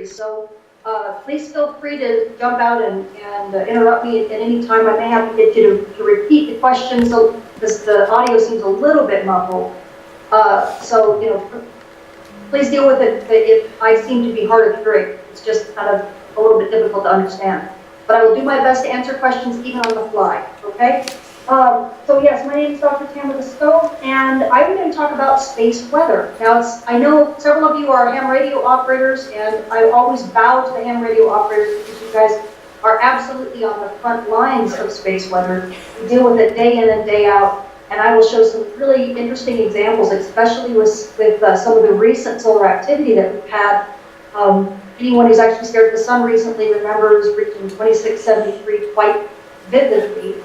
history. So please feel free to jump out and interrupt me at any time. I may have to get you to repeat the question so because the audio seems a little bit muffled. So, you know, please deal with it if I seem to be hard of hearing. It's just kind of a little bit difficult to understand. But I will do my best to answer questions even on the fly, okay? So yes, my name is Dr. Tamitha Skov, and I'm going to talk about space weather. Now, I know several of you are ham radio operators, and I always bow to the ham radio operators because you guys are absolutely on the front lines of space weather. You deal with it day in and day out, and I will show some really interesting examples, especially with some of the recent solar activity that we've had. Anyone who's actually stared at the sun recently remembers reaching 2673 quite vividly.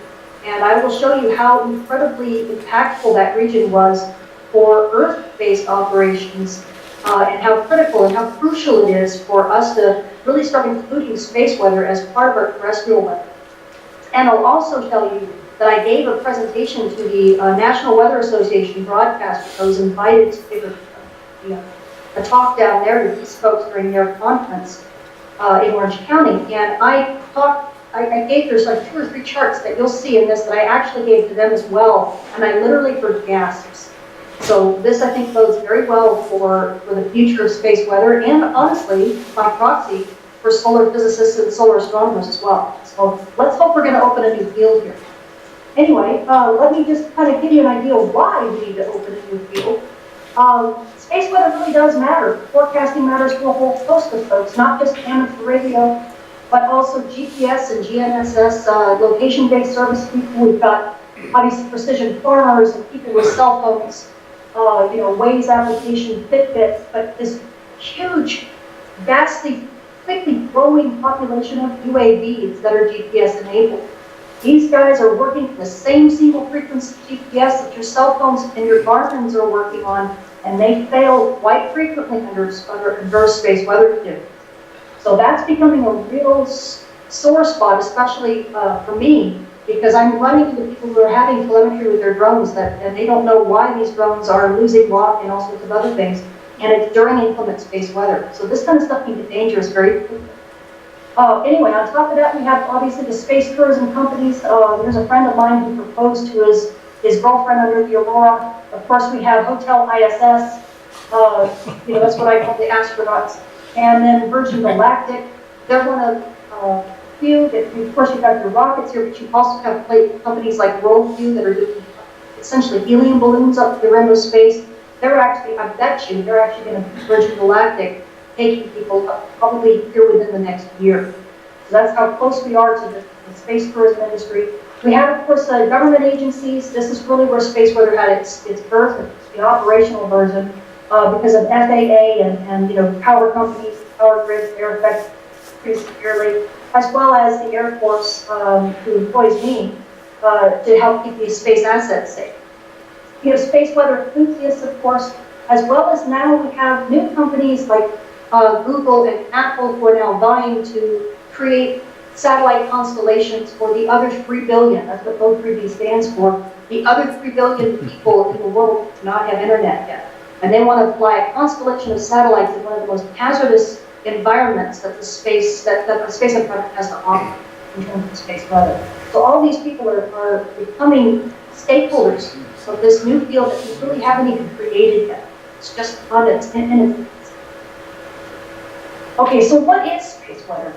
And I will show you how incredibly impactful that region was for Earth-based operations and how critical and how crucial it is for us to really start including space weather as part of our terrestrial weather. And I'll also tell you that I gave a presentation to the National Weather Association broadcast. I was invited to give a talk down there to these folks during their conference in Orange County. And I gave, there's like 2 or 3 charts that you'll see in this that I actually gave to them as well, and I literally heard gasps. So this, I think, bodes very well for the future of space weather, and honestly, by proxy, for solar physicists and solar astronomers as well. So let's hope we're going to open a new field here. Anyway, let me just kind of give you an idea of why we need to open a new field. Space weather really does matter. Forecasting matters to a whole host of folks, not just amateur radio, but also GPS and GNSS, location-based service people. We've got obviously precision farmers and people with cell phones, you know, Waze application, Fitbit, but this huge, vastly, quickly growing population of UAVs that are GPS enabled. These guys are working the same single frequency GPS that your cell phones and your Garmins are working on, and they fail quite frequently under adverse space weather conditions. So that's becoming a real sore spot, especially for me, because I'm running into people who are having telemetry with their drones and they don't know why these drones are losing lock and all sorts of other things, and it's during inclement space weather. So this kind of stuff can get dangerous very quickly. Anyway, on top of that, we have obviously the space tourism companies. There's a friend of mine who proposed to his girlfriend under the Aurora. Of course, we have Hotel ISS. You know, that's what I call the astronauts. And then Virgin Galactic, they're one of few that, of course, you've got your rockets here, but you also have companies like Worldview that are doing essentially helium balloons up the rim of space. They're actually, I bet you, they're actually going to be Virgin Galactic, taking people up probably here within the next year. So that's how close we are to the space tourism industry. We have, of course, government agencies. This is really where space weather had its birth, the operational version. Because of FAA and you know, power companies, power grids, they're affected pretty severely, as well as the Air Force, who employs me to help keep these space assets safe. You have space weather enthusiasts, of course, as well as now we have new companies like Google and Apple who are now vying to create satellite constellations for the other 3 billion, that's what O3B stands for, the other 3 billion people in the world do not have internet yet. And they want to fly a constellation of satellites in one of the most hazardous environments that the space environment has to offer in terms of space weather. So all these people are becoming stakeholders of this new field that we really haven't even created yet. It's just on its infancy. Okay, so what is space weather?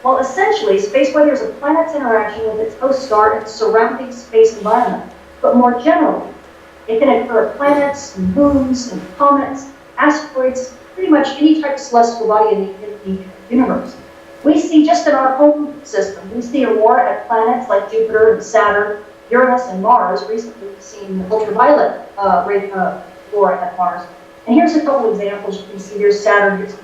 Well, essentially, space weather is a planet's interaction with its host star and surrounding space environment. But more generally, it can occur at planets, and moons, and comets, asteroids, pretty much any type of celestial body in the universe. We see just in our home system, we see aurora at planets like Jupiter and Saturn, Uranus and Mars. Recently, we've seen ultraviolet aurora at Mars. And here's a couple examples. You can see here's Saturn, here's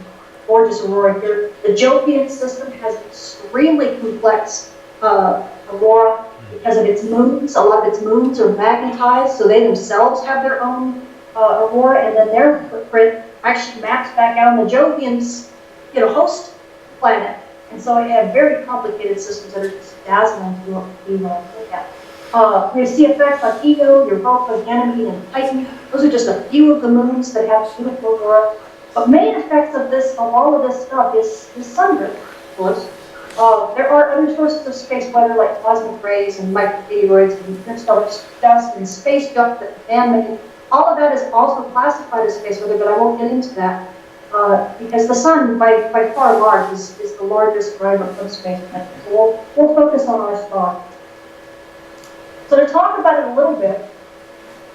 gorgeous aurora here. The Jovian system has extremely complex aurora because of its moons. A lot of its moons are magnetized, so they themselves have their own aurora, and then their footprint actually maps back out on the Jovian's, you know, host planet. And so you have very complicated systems that are just dazzling to look at. We see effects like Ego, Europa, Ganymede, and Titan. Those are just a few of the moons that have beautiful aurora. But main effects of this, of all of this stuff, is sun drift, of course. There are other sources of space weather like cosmic rays and micrometeoroids and interstellar dust and space junk that man-made. All of that is also classified as space weather, but I won't get into that because the sun, by far and large, is the largest driver of space weather. So we'll focus on our star. So to talk about it a little bit,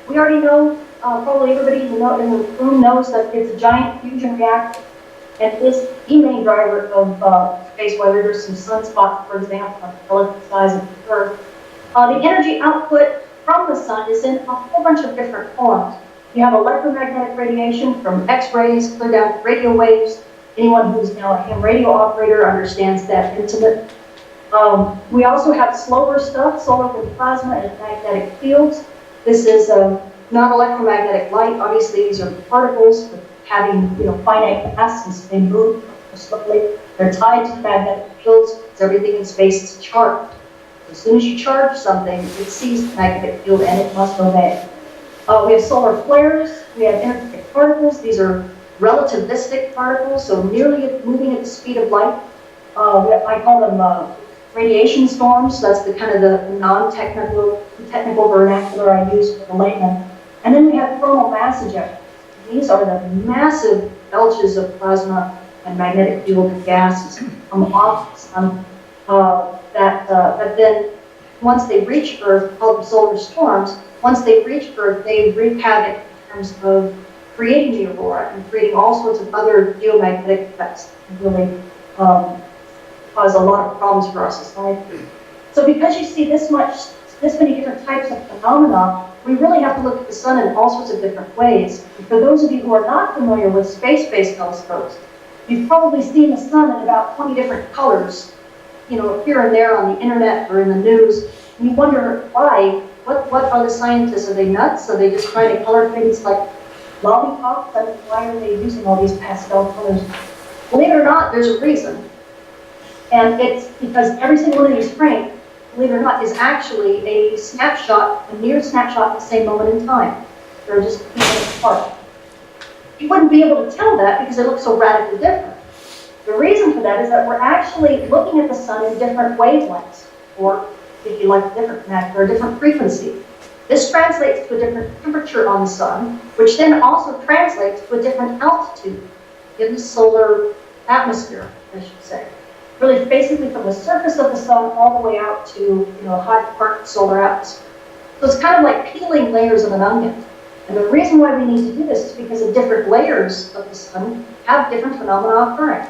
we already know, probably everybody in the room knows that it's a giant fusion reactor and is the main driver of space weather. There's some sunspots, for example, relative the size of the Earth. The energy output from the sun is in a whole bunch of different forms. You have electromagnetic radiation from X-rays, clear down to radio waves. Anyone who's now a ham radio operator understands that intimate. We also have slower stuff, solar wind plasma and magnetic fields. This is not electromagnetic light. Obviously, these are particles having finite mass, and so they move slowly. They're tied to magnetic fields because everything in space is charged. As soon as you charge something, it sees the magnetic field and it must obey. We have solar flares. We have energetic particles. These are relativistic particles, so nearly moving at the speed of light. I call them radiation storms. That's the kind of the non-technical vernacular I use for the layman. And then we have coronal mass ejections. These are the massive belches of plasma and magnetic field gases from off the sun that then, once they reach Earth, called solar storms, once they reach Earth, they wreak havoc in terms of creating the aurora and creating all sorts of other geomagnetic effects that really cause a lot of problems for our society. So because you see this many different types of phenomena, we really have to look at the sun in all sorts of different ways. And for those of you who are not familiar with space-based telescopes, you've probably seen the sun in about 20 different colors, here and there on the internet or in the news. And you wonder why. What are the scientists? Are they nuts? Are they just trying to color things like lollipops? I mean, why are they using all these pastel colors? Believe it or not, there's a reason. And it's because every single one of these frames, believe it or not, is actually a snapshot, a near snapshot at the same moment in time. They're just pieces apart. You wouldn't be able to tell that because it looks so radically different. The reason for that is that we're actually looking at the sun in different wavelengths, or if you like, different or a different frequency. This translates to a different temperature on the sun, which then also translates to a different altitude in the solar atmosphere, I should say. Really, basically from the surface of the sun all the way out to a high part solar atmosphere. So it's kind of like peeling layers of an onion. And the reason why we need to do this is because the different layers of the sun have different phenomena occurring.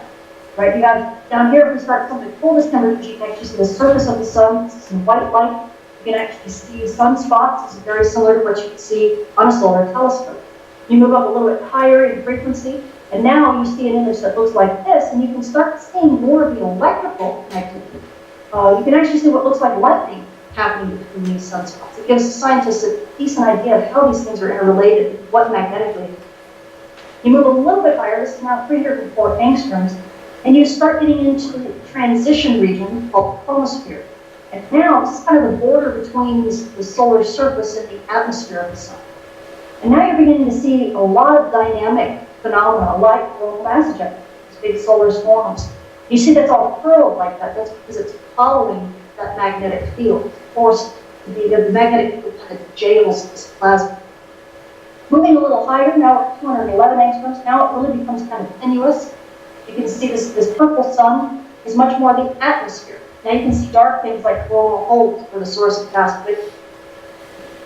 Right? You have down here, if we start from the coldest temperatures, you can actually see the surface of the sun. This is some white light. You can actually see sunspots. This is very similar to what you can see on a solar telescope. You move up a little bit higher in frequency, and now you see an image that looks like this, and you can start seeing more of the electrical activity. You can actually see what looks like lightning happening between these sunspots. It gives scientists a decent idea of how these things are interrelated, what magnetically. You move a little bit higher, this is now 304 angstroms, and you start getting into the transition region called the chromosphere. And now this is kind of the border between the solar surface and the atmosphere of the sun. And now you're beginning to see a lot of dynamic phenomena like coronal mass ejections, these big solar storms. You see that's all curled like that. That's because it's following that magnetic field. It's forced to be the magnetic field kind of jails this plasma. Moving a little higher, now at 211 angstroms, now it really becomes kind of tenuous. You can see this purple sun is much more the atmosphere. Now you can see dark things like coronal holes for the source of past wind.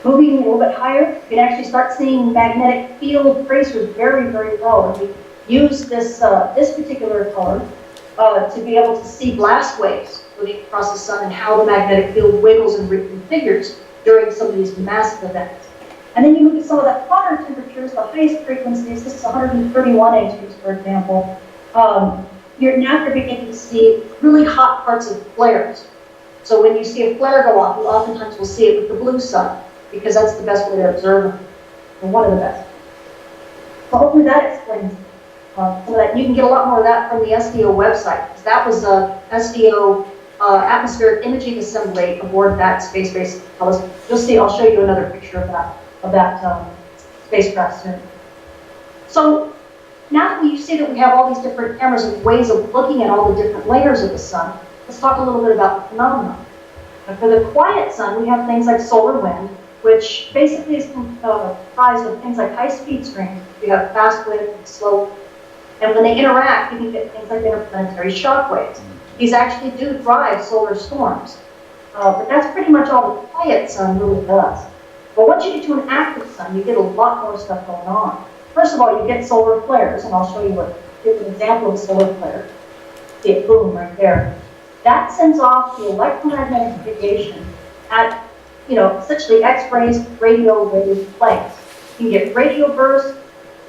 Moving a little bit higher, you can actually start seeing magnetic field tracers very, very well. And we use this particular color to be able to see blast waves moving across the sun and how the magnetic field wiggles and reconfigures during some of these massive events. And then you move to some of the hotter temperatures, the highest frequencies. This is 131 angstroms, for example. You're beginning to see really hot parts of flares. So when you see a flare go off, you oftentimes will see it with the blue sun, because that's the best way to observe them, or one of the best. So hopefully that explains some of that. You can get a lot more of that from the SDO website, because that was a SDO atmospheric imaging assembly aboard that space-based telescope. You'll see, I'll show you another picture of that spacecraft soon. So now that you see that we have all these different cameras and ways of looking at all the different layers of the sun, let's talk a little bit about the phenomenon. And for the quiet sun, we have things like solar wind, which basically is comprised of things like high-speed streams. You have fast wind and slow wind. And when they interact, you can get things like interplanetary shock waves. These actually do drive solar storms. But that's pretty much all the quiet sun really does. But once you get to an active sun, you get a lot more stuff going on. First of all, you get solar flares, and I'll show you give an example of a solar flare. See it, boom, right there. That sends off the electromagnetic radiation at, essentially X-rays, radio wave lengths. You can get radio bursts,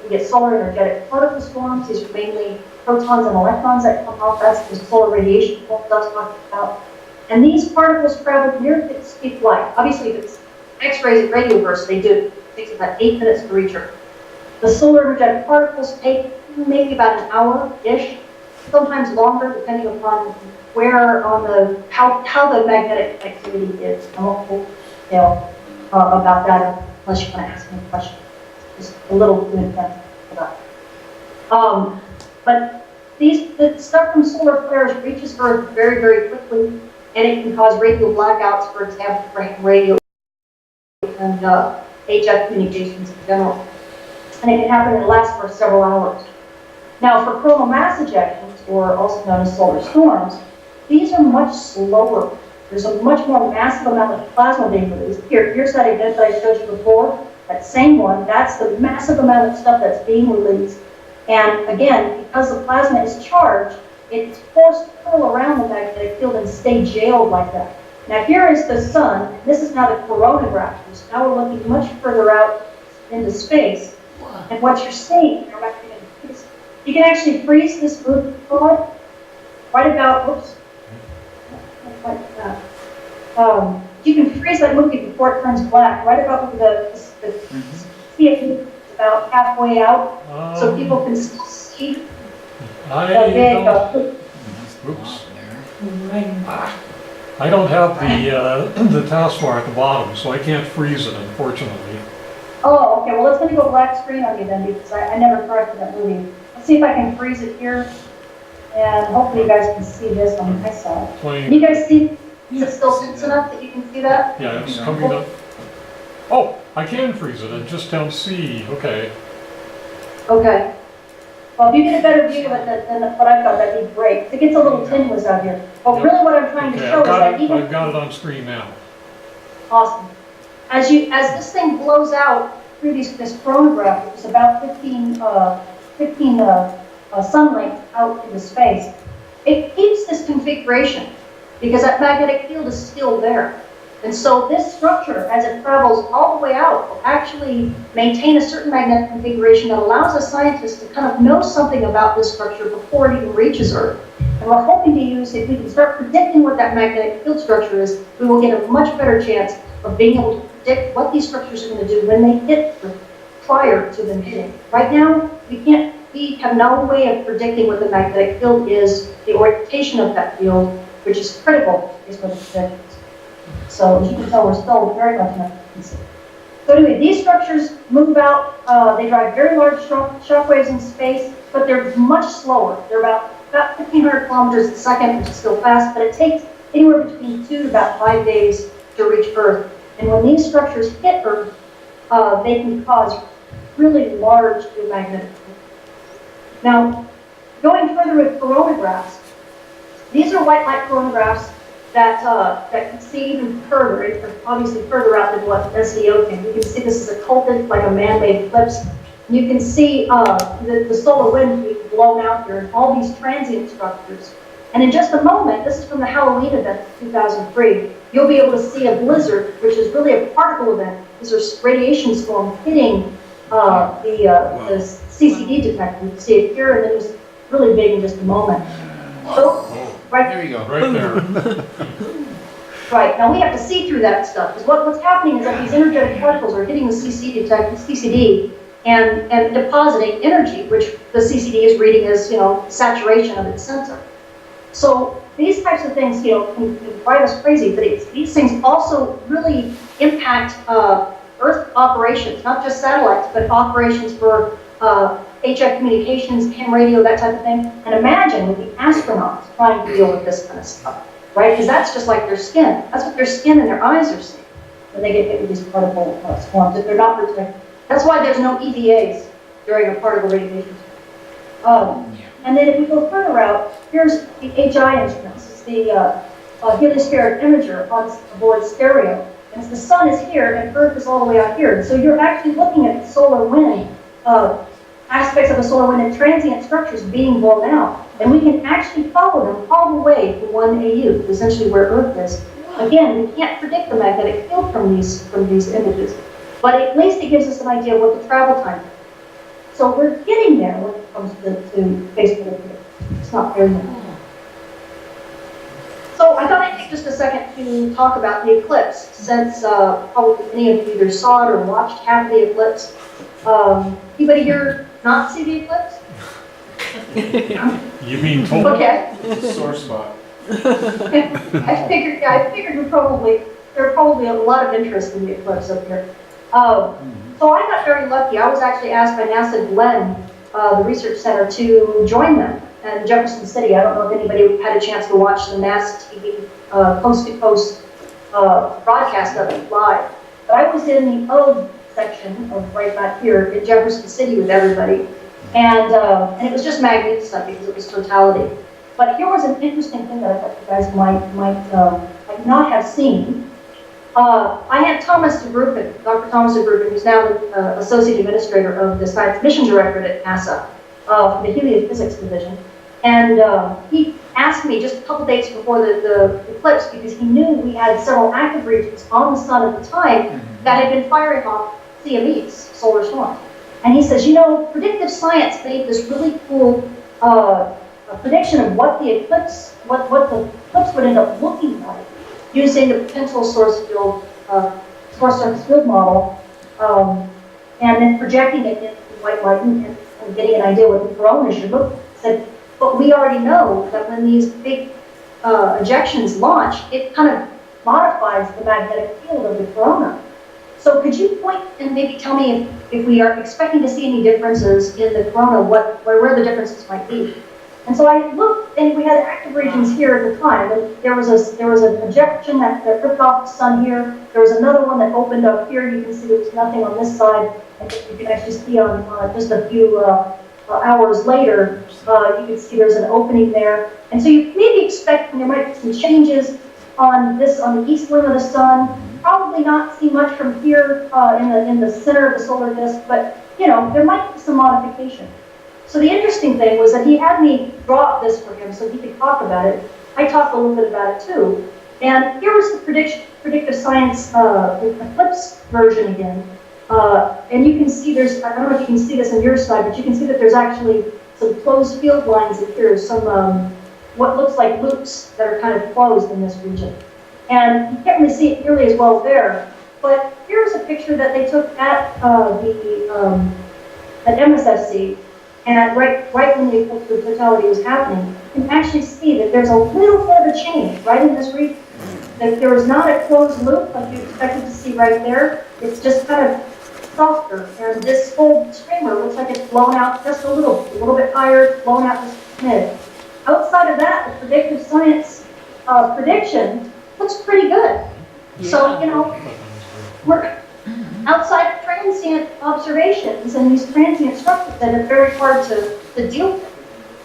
you can get solar energetic particle storms. These are mainly protons and electrons that come off. That's the solar radiation I was talking about. And these particles travel near the speed of light. Obviously, if it's X-rays and radio bursts, they do. It takes about 8 minutes to reach Earth. The solar energetic particles take maybe about an hour-ish, sometimes longer, depending upon where on how the magnetic activity is. I won't go into detail about that unless you want to ask me a question. Just a little too intense for that. But the stuff from solar flares reaches Earth very, very quickly, and it can cause radio blackouts, for example, for radio and HF communications in general. And it can happen and last for several hours. Now, for coronal mass ejections, or also known as solar storms, these are much slower. There's a much more massive amount of plasma being released. Here's that event that I showed you before, that same one. That's the massive amount of stuff that's being released. And again, because the plasma is charged, it's forced to curl around the magnetic field and stay jailed like that. Now here is the sun. This is now the coronagraph. So now we're looking much further out into space. And what you're seeing, you can actually freeze this moving forward right about, whoops, like that. You can freeze that movie before it turns black, right about see it about halfway out, so people can still see the big, oops. I don't have the taskbar at the bottom, so I can't freeze it, unfortunately. Oh, okay. Well, it's going to go black screen on you then, because I never corrected that movie. Let's see if I can freeze it here, and hopefully you guys can see this on my side. Can you guys see? Is it still tense enough that you can see that? Yeah, it's coming up. Oh, I can freeze it. I just don't see. Okay. Okay. Well, if you get a better view of it than what I thought, that'd be great. It gets a little tenuous out here. But really, what I'm trying to show is that even I've got it on screen now. Awesome. As this thing blows out through this chronograph, which is about 15 sun lengths out into space, it keeps this configuration because that magnetic field is still there. And so this structure, as it travels all the way out, will actually maintain a certain magnetic configuration that allows a scientist to kind of know something about this structure before it even reaches Earth. And we're hoping to use, if we can start predicting what that magnetic field structure is, we will get a much better chance of being able to predict what these structures are going to do when they hit Earth prior to them hitting. Right now, we have no way of predicting what the magnetic field is, the orientation of that field, which is critical is what the predictions. So as you can tell, we're still very much in infancy. So anyway, these structures move out. They drive very large shock waves in space, but they're much slower. They're about 1,500 kilometers a second, which is still fast, but it takes anywhere between 2 to about 5 days to reach Earth. And when these structures hit Earth, they can cause really large geomagnetic fields. Now, going further with coronagraphs, these are white light coronagraphs that can see even further, obviously further out than what SEO can. You can see this is a occulted, like a man-made eclipse. You can see the solar wind being blown out here and all these transient structures. And in just a moment, this is from the Halloween event of 2003, you'll be able to see a blizzard, which is really a particle event. These are radiation storms hitting the CCD detector. You can see it here, and then it's really big in just a moment. So, right there you go. Right there. Right, now we have to see through that stuff, because what's happening is that these energetic particles are hitting the CCD and depositing energy, which the CCD is reading as, saturation of its sensor. So these types of things, can drive us crazy, but these things also really impact Earth operations, not just satellites, but operations for HF communications, ham radio, that type of thing. And imagine with the astronauts trying to deal with this kind of stuff, right? Because that's just like their skin. That's what their skin and their eyes are seeing when they get hit with these particle swarms, if they're not protected. That's why there's no EVAs during a particle radiation storm. And then if we go further out, here's the HI instruments. It's the heliospheric imager on board stereo. And the sun is here and Earth is all the way out here. So you're actually looking at solar wind, aspects of the solar wind and transient structures being blown out. And we can actually follow them all the way to 1 AU, essentially where Earth is. Again, we can't predict the magnetic field from these images, but at least it gives us an idea of what the travel time is. So we're getting there when it comes to Facebook. It's not very much. So I thought I'd take just a second to talk about the eclipse, since probably many of you either saw it or watched half the eclipse. Anybody here not see the eclipse? You mean total? Okay. It's a sore spot. I figured there probably a lot of interest in the eclipse up here. So I got very lucky. I was actually asked by NASA Glenn, the research center, to join them in Jefferson City. I don't know if anybody had a chance to watch the NASA TV coast-to-coast broadcast of it live. But I was in the O section of right back here in Jefferson City with everybody. And it was just magnificent because it was totality. But here was an interesting thing that I thought you guys might not have seen. I had Thomas DeGruppen, Dr. Thomas DeGruppen, who's now the Associate Administrator of the Science Mission Directorate at NASA, for the Heliophysics Division. And he asked me just a couple days before the eclipse, because he knew we had several active regions on the sun at the time that had been firing off CMEs, solar storms. And he says, you know, predictive science made this really cool prediction of what the eclipse would end up looking like, using the potential source surface field model, and then projecting it into white light and getting an idea what the corona should look like. Said, but we already know that when these big ejections launch, it kind of modifies the magnetic field of the corona. So could you point and maybe tell me if we are expecting to see any differences in the corona, where the differences might be? And so I looked, and we had active regions here at the time. And there was an ejection that ripped off the sun here. There was another one that opened up here. You can see there was nothing on this side. And you can actually see on just a few hours later, you can see there's an opening there. And so you maybe expect there might be some changes on the east limb of the sun. Probably not see much from here in the center of the solar disk, but you know, there might be some modification. So the interesting thing was that he had me draw up this for him so he could talk about it. I talked a little bit about it too. And here was the predictive science eclipse version again. And you can see I don't know if you can see this on your side, but you can see that there's actually some closed field lines in here, some what looks like loops that are kind of closed in this region. And you can't really see it nearly as well there. But here's a picture that they took at MSFC. And right when the eclipse of totality was happening, you can actually see that there's a little bit of a change right in this region. That there is not a closed loop like you expected to see right there. It's just kind of softer. And this whole streamer looks like it's blown out just a little bit higher, blown out just a smidge. Outside of that, the predictive science prediction looks pretty good. Yeah. So, you know, we're outside of transient observations and these transient structures that are very hard to deal with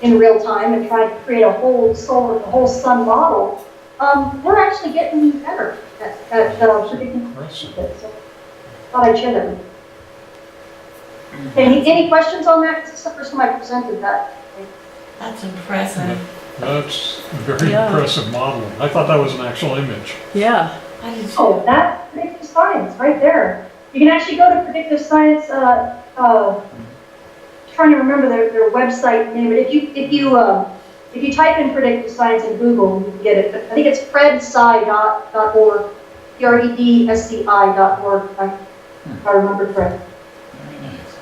in real time and try to create a whole sun model. We're actually getting better at predicting it. So thought I'd share that with you. Any questions on that? This is the first time I presented that. That's impressive. That's a very impressive model. I thought that was an actual image. Yeah. Oh, that's predictive science right there. You can actually go to predictive science. Trying to remember their website name, but if you type in predictive science in Google, you can get it. I think it's predsci.org, predsci.org. If I remember correctly. Very nice.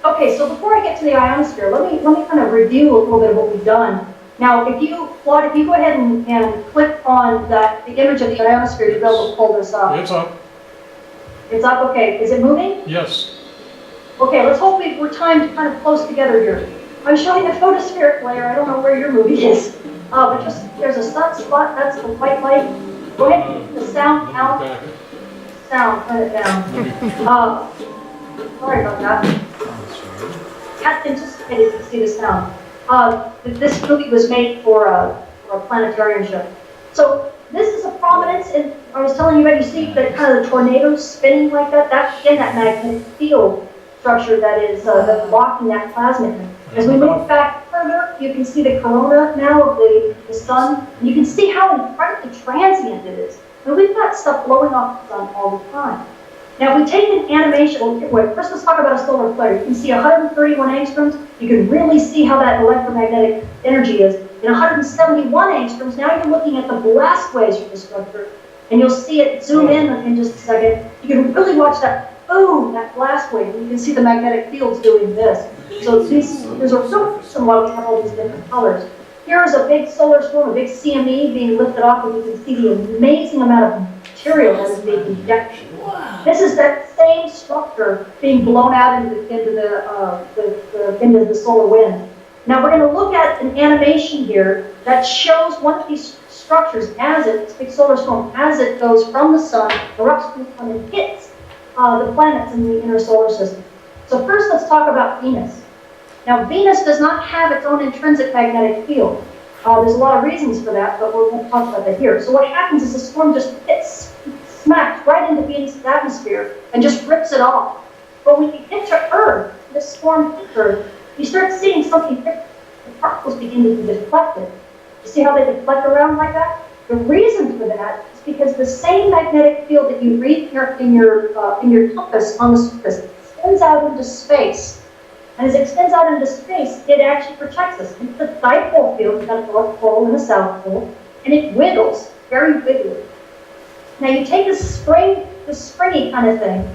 Okay, so before I get to the ionosphere, let me kind of review a little bit of what we've done. Now, if you go ahead and click on the image of the ionosphere, you'll be able to pull this up. It's up. It's up, okay. Is it moving? Yes. Okay, let's hope we're timed kind of close together here. I'm showing a photospheric layer. I don't know where your movie is. But just, there's a sunspot, that's the white light. Go ahead and keep the sound out. Sound, turn it down. Sorry about that. Hadn't anticipated to see the sound. This movie was made for a planetarium show. So this is a prominence, and I was telling you, you see the kind of the tornadoes spinning like that? That's in that magnetic field structure that is that's blocking that plasma. As we move back further, you can see the corona now of the sun, and you can see how incredibly transient it is. And we've got stuff blowing off the sun all the time. Now, if we take an animation, first let's talk about a solar flare. You can see 131 angstroms. You can really see how that electromagnetic energy is. In 171 angstroms, now you're looking at the blast waves from the structure, and you'll see it zoom in just a second. You can really watch that boom, that blast wave, and you can see the magnetic fields doing this. So there's a real reason why we have all these different colors. Here is a big solar storm, a big CME being lifted off, and you can see the amazing amount of material that is being injected. This is that same structure being blown out into the solar wind. Now we're going to look at an animation here that shows one of these structures as this big solar storm, as it goes from the sun, erupts from the sun, and hits the planets in the inner solar system. So first, let's talk about Venus. Now, Venus does not have its own intrinsic magnetic field. There's a lot of reasons for that, but we're going to talk about that here. So what happens is the storm just smacks right into Venus' atmosphere and just rips it off. But when you get to Earth, this storm hits Earth, you start seeing something different. The particles begin to be deflected. You see how they deflect around like that? The reason for that is because the same magnetic field that you read in your compass on the surface extends out into space. And as it extends out into space, it actually protects us. It's a dipole field, it's got a north pole and a south pole, and it wiggles, very wiggly. Now you take this springy kind of thing,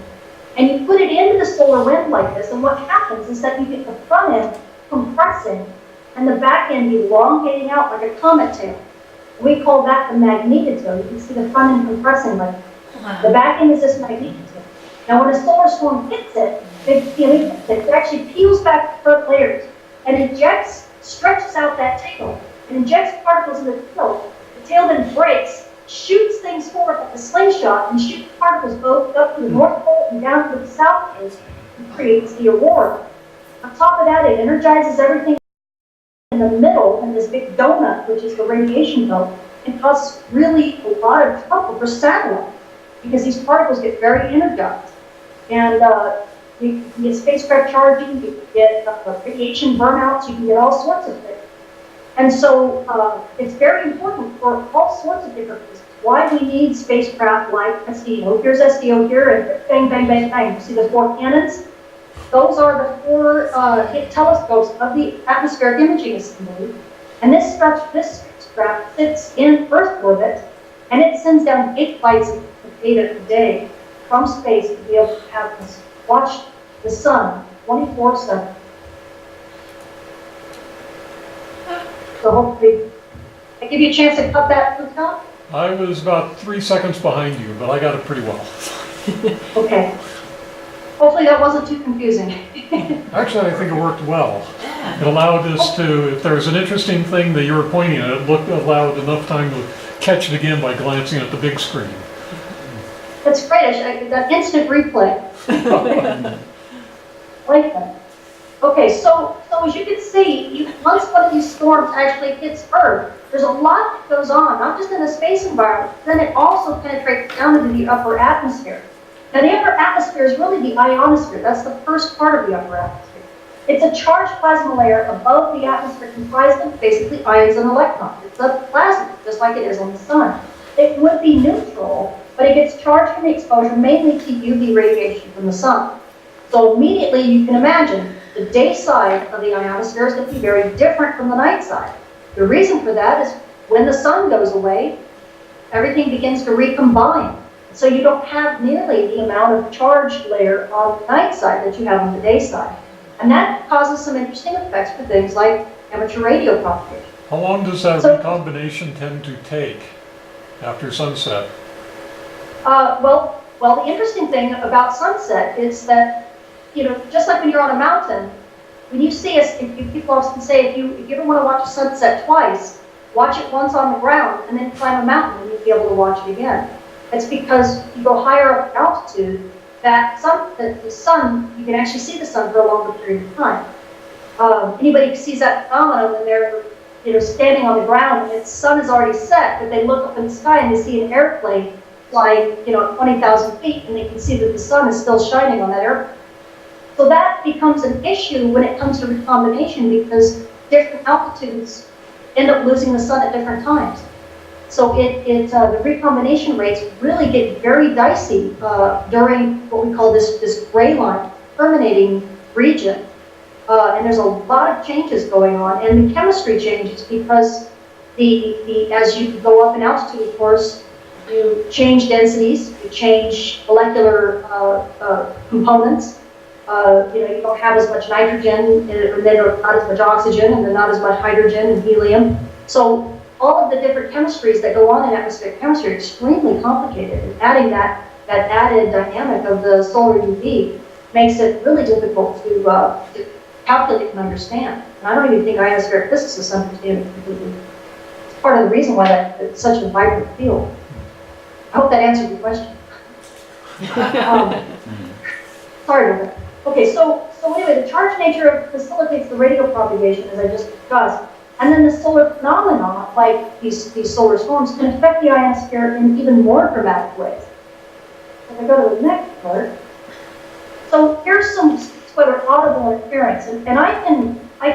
and you put it into the solar wind like this, and what happens is that you get the front end compressing, and the back end elongating out like a comet tail. We call that the magnetotail. You can see the front end compressing like that. Wow. The back end is this magnetotail. Now when a solar storm hits it, it actually peels back the front layers and stretches out that tail, and injects particles in the tail. The tail then breaks, shoots things forward like a slingshot, and shoots particles both up to the North Pole and down to the South Pole, and creates the aurora. On top of that, it energizes everything in the middle in this big donut, which is the radiation belt, and causes really a lot of trouble for satellites because these particles get very energized. And you can get spacecraft charging, you can get radiation burnouts, you can get all sorts of things. And so it's very important for all sorts of different reasons. Why we need spacecraft like SDO. Here's SDO here, and bang, bang, bang, bang. You see the 4 cannons? Those are the 4 telescopes of the atmospheric imaging assembly. And this spacecraft sits in Earth orbit, and it sends down 8 bytes of data a day from space to be able to have us watch the sun 24/7. So hopefully, I give you a chance to cut that through count. I was about 3 seconds behind you, but I got it pretty well. Okay. Hopefully that wasn't too confusing. Actually, I think it worked well. It allowed us to, if there was an interesting thing that you were pointing at, it allowed enough time to catch it again by glancing at the big screen. That's great. That instant replay. Like that. Okay, so as you can see, once one of these storms actually hits Earth, there's a lot that goes on, not just in the space environment, then it also penetrates down into the upper atmosphere. Now, the upper atmosphere is really the ionosphere. That's the first part of the upper atmosphere. It's a charged plasma layer above the atmosphere comprised of basically ions and electrons. It's a plasma, just like it is on the sun. It would be neutral, but it gets charged from the exposure mainly to UV radiation from the sun. So immediately you can imagine the day side of the ionosphere is going to be very different from the night side. The reason for that is when the sun goes away, everything begins to recombine. So you don't have nearly the amount of charged layer on the night side that you have on the day side. And that causes some interesting effects for things like amateur radio propagation. How long does that recombination tend to take after sunset? Well, the interesting thing about sunset is that just like when you're on a mountain, when you see us, people often say, if you ever want to watch a sunset twice, watch it once on the ground and then climb a mountain and you'll be able to watch it again. It's because you go higher up in altitude, the sun, you can actually see the sun for a longer period of time. Anybody who sees that phenomenon when they're standing on the ground and the sun is already set, but they look up in the sky and they see an airplane flying 20,000 feet and they can see that the sun is still shining on that airplane. So that becomes an issue when it comes to recombination because different altitudes end up losing the sun at different times. So the recombination rates really get very dicey during what we call this gray line terminating region. And there's a lot of changes going on, and the chemistry changes because as you go up in altitude, of course, you change densities, you change molecular components. You don't have as much nitrogen, and then not as much oxygen, and then not as much hydrogen and helium. So all of the different chemistries that go on in atmospheric chemistry are extremely complicated, and adding that added dynamic of the solar UV makes it really difficult to calculate and understand. And I don't even think ionospheric physicists understand it completely. It's part of the reason why it's such a vibrant field. I hope that answered your question. Sorry about that. Okay, so anyway, the charged nature facilitates the radio propagation, as I just discussed. And then the solar phenomena, like these solar storms, can affect the ionosphere in even more dramatic ways. If I go to the next part. So here's some whether audible interference. And I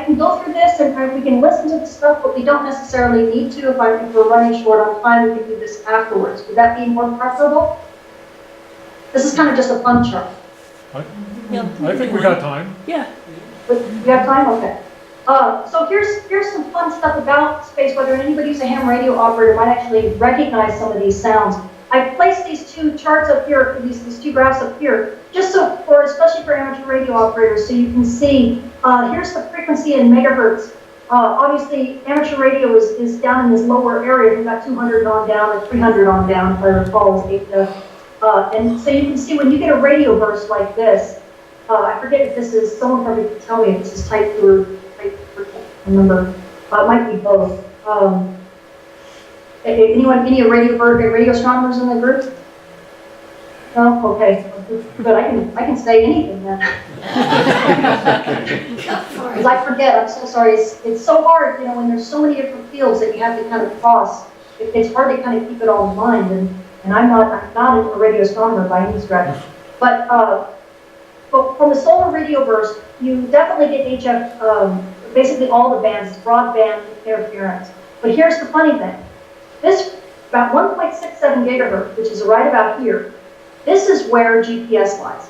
can go through this and we can listen to the stuff, but we don't necessarily need to. If we're running short on time, we can do this afterwards. Would that be more preferable? This is kind of just a fun chart. I think we got time. Yeah. You have time? Okay. So here's some fun stuff about space weather, and anybody who's a ham radio operator might actually recognize some of these sounds. I've placed these two charts up here, these two graphs up here, just so especially for amateur radio operators, so you can see, here's the frequency in megahertz. Obviously, amateur radio is down in this lower area from about 200 on down to 300 on down, if I recall, and so you can see when you get a radio burst like this, I forget if this is, someone probably could tell me if this is type 2 or type 3, I remember. It might be both. Any radio astronomers in the group? No? Okay. But I can say anything then. Because I forget, I'm so sorry. It's so hard, when there's so many different fields that you have to kind of cross. It's hard to kind of keep it all in mind, and I'm not a radio astronomer by any stretch. But from the solar radio burst, you definitely get HF, basically all the bands, broadband interference. But here's the funny thing. This, about 1.67 gigahertz, which is right about here, this is where GPS lies.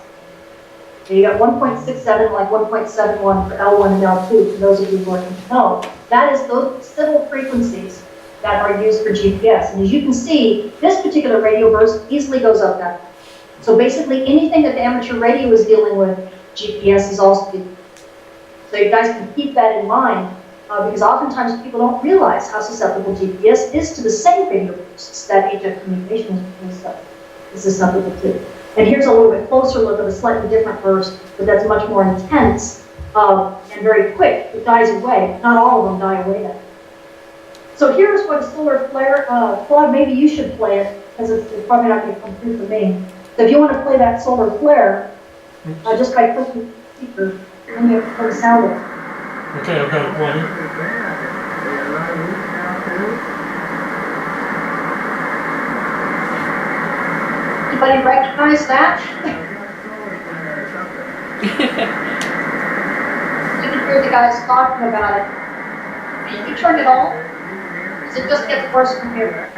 So you got 1.67, like 1.71 for L1 and L2, for those of you who want to know. That is those civil frequencies that are used for GPS. And as you can see, this particular radio burst easily goes up that. So basically anything that the amateur radio is dealing with, GPS is also dealing with. So you guys can keep that in mind, because oftentimes people don't realize how susceptible GPS is to the same radio bursts that HF communication is susceptible to. And here's a little bit closer look of a slightly different burst, but that's much more intense and very quick. It dies away. Not all of them die away then. So here's what a solar flare, Claude, maybe you should play it, because it's probably not going to come through for me. So if you want to play that solar flare, just by clicking the speaker, then you have to the sound of it. Okay, I've got it playing. Anybody recognize that? You can hear the guys talking about it. Can you turn it on? Because it just gets worse from here.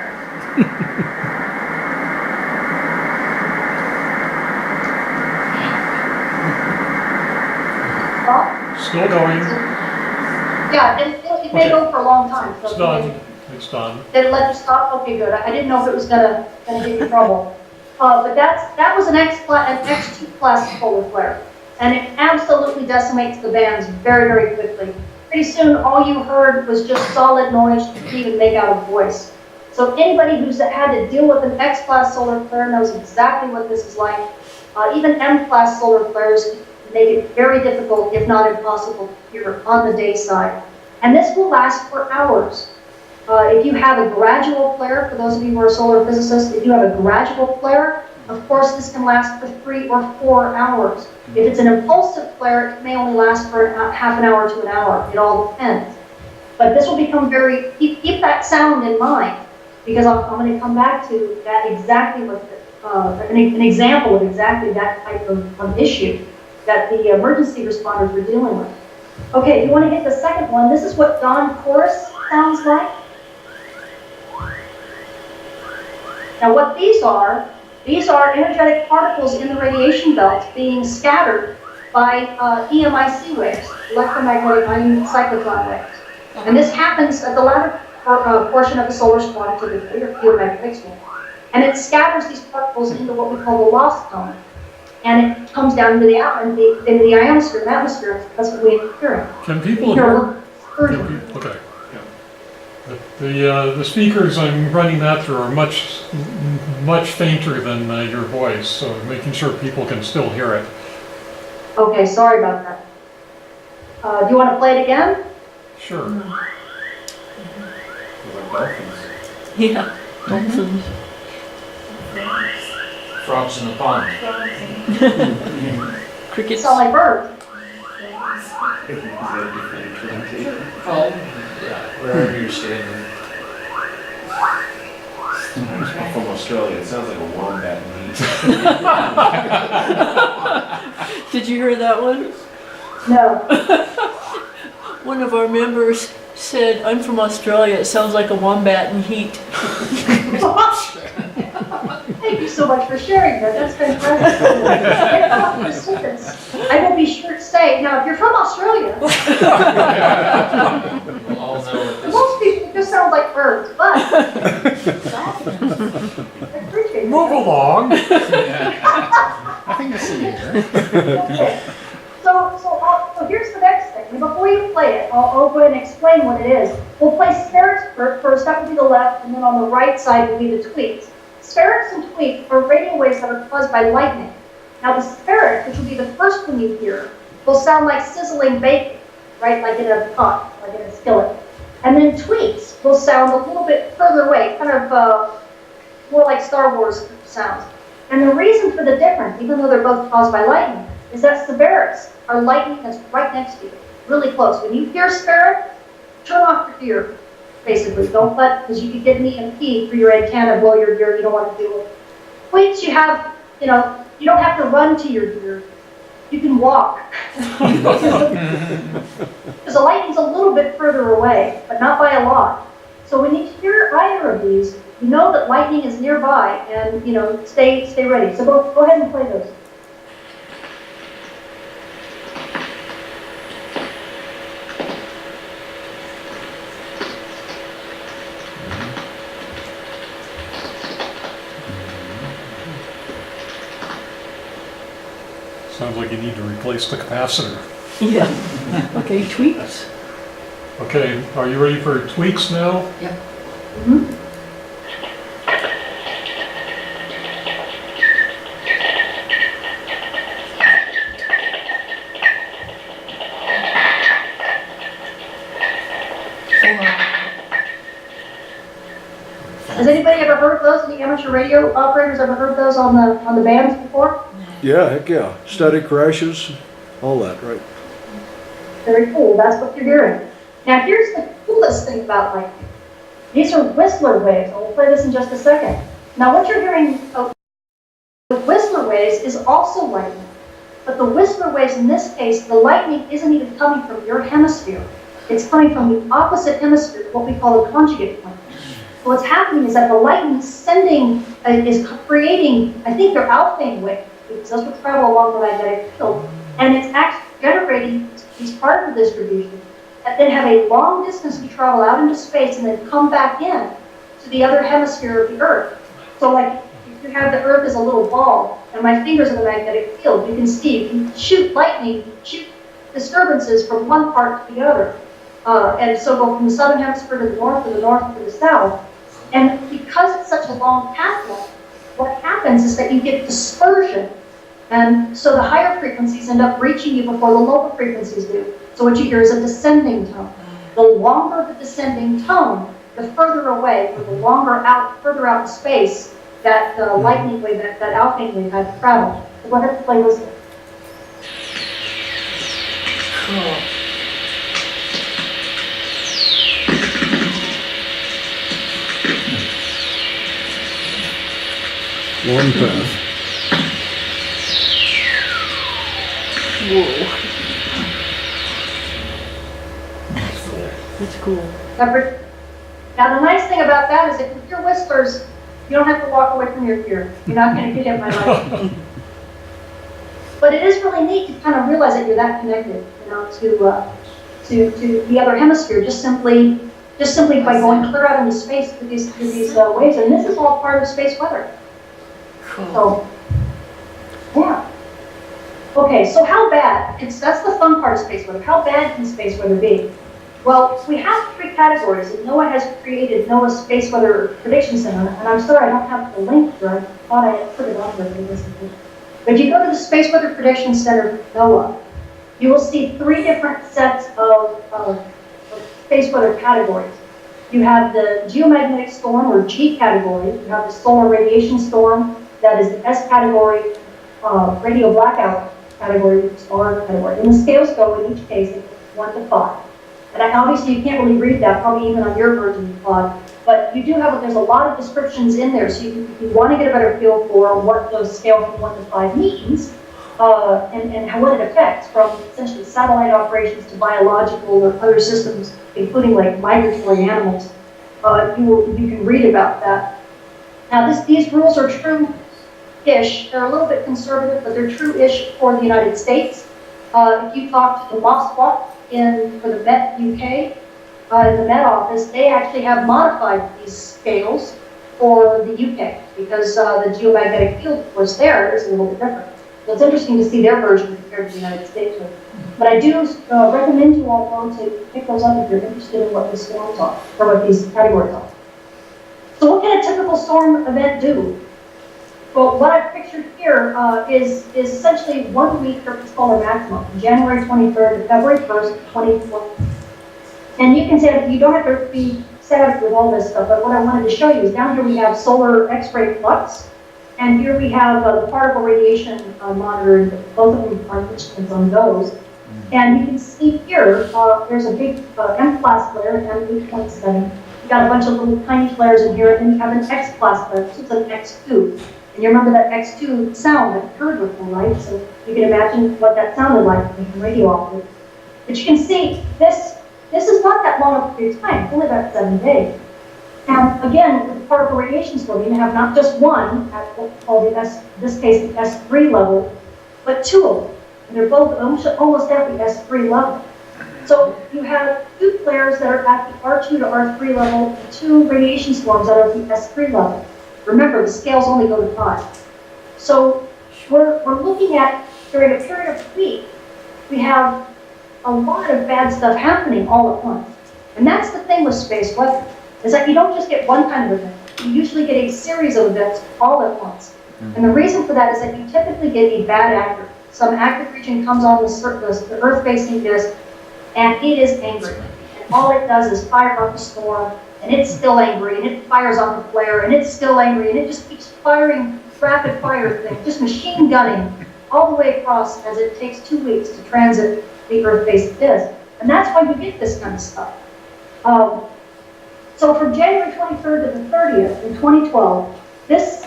Still going. Yeah, it may go for a long time. So It's done. It's done. Did it let you stop? Okay, good. I didn't know if it was gonna get you in trouble. But that was an X2 class solar flare, and it absolutely decimates the bands very, very quickly. Pretty soon, all you heard was just solid noise. You couldn't even make out a voice. So anybody who's had to deal with an X-class solar flare knows exactly what this is like. Even M-class solar flares make it very difficult, if not impossible, to hear on the day side. And this will last for hours. If you have a gradual flare, for those of you who are solar physicists, if you have a gradual flare, of course this can last for 3 or 4 hours. If it's an impulsive flare, it may only last for half an hour to an hour. It all depends. But this will become very, keep that sound in mind, because I'm going to come back to that exactly what an example of exactly that type of issue that the emergency responders were dealing with. Okay, you want to hit the second one. This is what dawn chorus sounds like. Now what these are energetic particles in the radiation belt being scattered by EMIC waves, electromagnetic ion cyclotron waves. And this happens at the latter portion of the solar storm, typically, or geomagnetic storm. And it scatters these particles into what we call the loss zone. And it comes down into the ionosphere and atmosphere. That's what we interfere. Can people hear? Okay. The speakers I'm running that through are much fainter than your voice, so making sure people can still hear it. Okay, sorry about that. Do you want to play it again? Sure. Like dolphins. Yeah, dolphins. Frogs in the pond. Crickets. Sound like birds. Oh, yeah, wherever you're standing. I'm from Australia. It sounds like a wombat meat. Did you hear that one? No. One of our members said, "I'm from Australia. It sounds like a wombat in heat." Thank you so much for sharing that. That's fantastic. I will be sure to say, now if you're from Australia, We'll all know what this most people it just sounds like birds, but I appreciate it. Move along. I think I see you there. Okay. So here's the next thing. And before you play it, I'll go ahead and explain what it is. We'll play spherix first. That will be the left, and then on the right side will be the tweets. Spherix and tweets are radio waves that are caused by lightning. Now the spherix, which will be the first one you hear, will sound like sizzling bacon, right? Like in a pot, like in a skillet. And then tweets will sound a little bit further away, kind of more like Star Wars sounds. And the reason for the difference, even though they're both caused by lightning, is that spherix are lightning that's right next to you, really close. When you hear spherix, turn off your ear. Basically, don't let, because you could get an EMP through your antenna, blow your ear, you don't want to do it. Tweets, you have, you don't have to run to your ear. You can walk. Because the lightning's a little bit further away, but not by a lot. So when you hear either of these, you know that lightning is nearby, and stay ready. So go ahead and play those. Sounds like you need to replace the capacitor. Yeah. Okay, tweets. Okay, are you ready for tweets now? Yep. Mm-hmm. Has anybody ever heard those? Any amateur radio operators ever heard those on the bands before? Yeah, heck yeah. Static crashes, all that, right? Very cool. That's what you're hearing. Now here's the coolest thing about lightning. These are Whistler waves. I'll play this in just a second. Now what you're hearing, the Whistler waves is also lightning. But the Whistler waves, in this case, the lightning isn't even coming from your hemisphere. It's coming from the opposite hemisphere, what we call a conjugate plane. So what's happening is that the lightning is creating, I think they're alphane waves, because those will travel along the magnetic field, and it's actually generating these particle distributions that then have a long distance to travel out into space and then come back in to the other hemisphere of the Earth. So like, if you have the Earth as a little ball, and my fingers in the magnetic field, you can see, you can shoot lightning, shoot disturbances from one part to the other. And so go from the southern hemisphere to the north to the south. And because it's such a long pathway, what happens is that you get dispersion And so the higher frequencies end up reaching you before the lower frequencies do. So what you hear is a descending tone. The longer the descending tone, the further away, or the further out in space that lightning wave, that alpha wave had to travel. So go ahead and play with it. Cool. One path. Whoa. That's cool. Now the nice thing about that is if you hear whispers, you don't have to walk away from your ear. You're not going to get hit by lightning. But it is really neat to kind of realize that you're that connected, to the other hemisphere, just simply by going clear out into space through these waves. And this is all part of space weather. Cool. So, yeah. Okay, so how bad? That's the fun part of space weather. How bad can space weather be? Well, we have 3 categories that NOAA has created, NOAA Space Weather Prediction Center, and I'm sorry I don't have the link here. I thought I had put it on there. But if you go to the Space Weather Prediction Center, NOAA, you will see 3 different sets of space weather categories. You have the geomagnetic storm, or G category. You have the solar radiation storm, that is the S category, radio blackout category, which is R category. And the scales go in each case 1 to 5. And obviously you can't really read that, probably even on your version of Claude, but you do have, there's a lot of descriptions in there, so if you want to get a better feel for what those scale from 1 to 5 means, and how, what it affects, from essentially satellite operations to biological or other systems, including like migratory animals, you can read about that. Now these rules are true-ish. They're a little bit conservative, but they're true-ish for the United States. If you talk to the MOSWAT for the Met UK, in the Met Office, they actually have modified these scales for the UK because the geomagnetic field, of course, there is a little bit different. So it's interesting to see their version compared to the United States. But I do recommend you all go to pick those up if you're interested in what these storms are, or what these categories are. So what can a typical storm event do? Well, what I've pictured here is essentially 1 week for the solar maximum, from January 23rd to February 1st, 2020. And you can say that you don't have to be sad with all this stuff, but what I wanted to show you is down here we have solar X-ray flux, and here we have the particle radiation monitor. Both of them are participants on those. And you can see here, there's a big M-class flare, M8.7. You've got a bunch of little tiny flares in here, and then you have an X-class flare. This is an X2. And you remember that X2 sound that occurred with the light, so you can imagine what that sounded like from radio off it. But you can see, this is not that long a period of time, it's only about 7 days. And again, with the particle radiation storm, you have not just one at what we call this case, the S3 level, but 2 of them. And they're both almost at the S3 level. So you have 2 flares that are at the R2 to R3 level, and 2 radiation storms that are at the S3 level. Remember, the scales only go to 5. So we're looking at, during a period of a week, we have a lot of bad stuff happening all at once. And that's the thing with space weather, is that you don't just get one kind of event. You usually get a series of events all at once. And the reason for that is that you typically get a bad actor. Some active region comes on the Earth-facing disk, and it is angry. And all it does is fire up a storm, and it's still angry, and it fires off a flare, and it's still angry, and it just keeps firing rapid fire things, just machine gunning all the way across as it takes 2 weeks to transit the Earth-facing disk. And that's why you get this kind of stuff. So from January 23rd to the 30th in 2012, this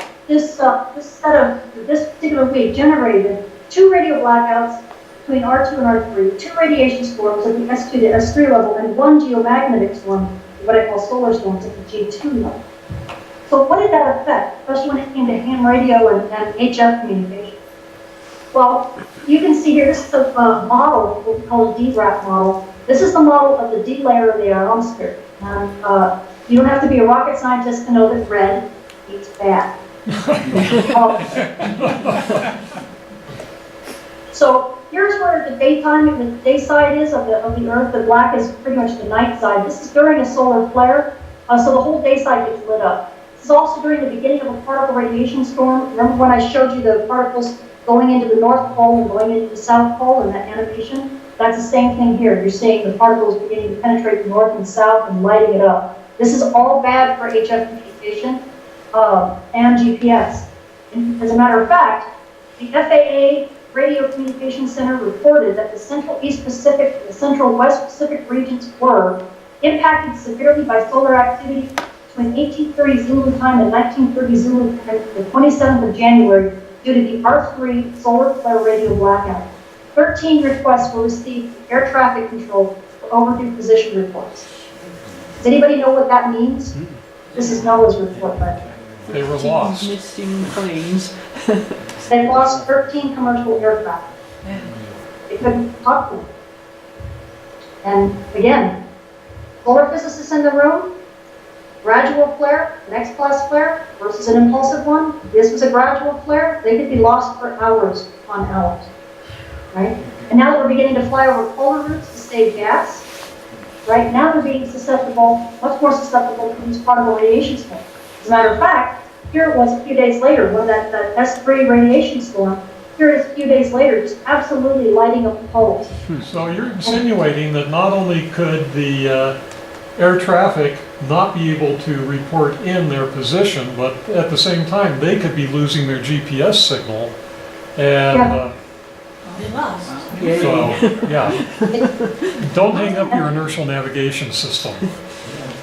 particular week generated 2 radio blackouts between R2 and R3, 2 radiation storms at the S2 to S3 level, and 1 geomagnetic storm, what I call solar storms, at the G2 level. So what did that affect, especially when it came to ham radio and HF communication? Well, you can see here, this is a model, what we call a DRAP model. This is the model of the D layer of the ionosphere. And you don't have to be a rocket scientist to know that red means bad. So here's where the the day side is of the Earth. The black is pretty much the night side. This is during a solar flare, so the whole day side gets lit up. This is also during the beginning of a particle radiation storm. Remember when I showed you the particles going into the North Pole and going into the South Pole in that animation. That's the same thing here. You're seeing the particles beginning to penetrate the north and south and lighting it up. This is all bad for HF communication and GPS. And as a matter of fact, the FAA Radio Communication Center reported that the Central East Pacific and the Central West Pacific regions were impacted severely by solar activity between 1830 Zulu time and 1930 Zulu time, the 27th of January, due to the R3 solar flare radio blackout. 13 requests were received from air traffic control for overdue position reports. Does anybody know what that means? This is NOAA's report, but They were lost. Missing planes. they lost 13 commercial aircraft. They couldn't talk to them. And again, solar physicists in the room, gradual flare, an X-class flare versus an impulsive one. This was a gradual flare. They could be lost for hours upon hours, right? And now that we're beginning to fly over polar routes to save gas, right now they're being susceptible, much more susceptible to these particle radiation storms. As a matter of fact, here it was a few days later, when that S3 radiation storm, here it is a few days later, just absolutely lighting up the poles. So you're insinuating that not only could the air traffic not be able to report in their position, but at the same time, they could be losing their GPS signal. And Yeah. They lost. so, yeah. Don't hang up your inertial navigation system.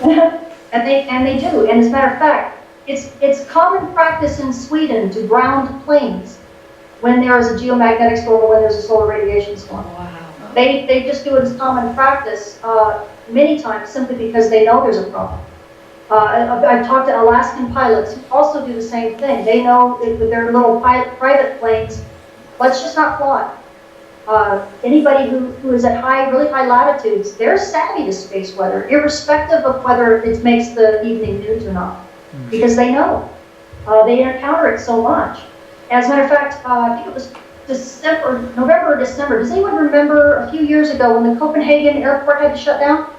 And they do. And as a matter of fact, it's common practice in Sweden to ground planes when there is a geomagnetic storm or when there's a solar radiation storm. Wow. They just do it as common practice many times simply because they know there's a problem. I've talked to Alaskan pilots who also do the same thing. They know that with their little private planes, let's just not fly. Anybody who is at really high latitudes, they're savvy to space weather, irrespective of whether it makes the evening news or not, because they know. They encounter it so much. As a matter of fact, I think it was November or December. Does anyone remember a few years ago when the Copenhagen airport had to shut down?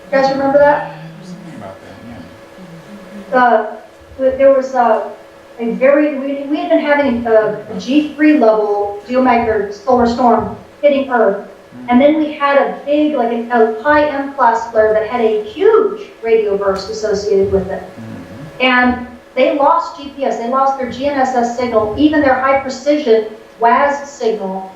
You guys remember that? About that, yeah. There was we had been having a G3 level geomagnetic solar storm hitting Earth. And then we had a big, like a high M-class flare that had a huge radio burst associated with it. And they lost GPS, they lost their GNSS signal, even their high precision WAS signal,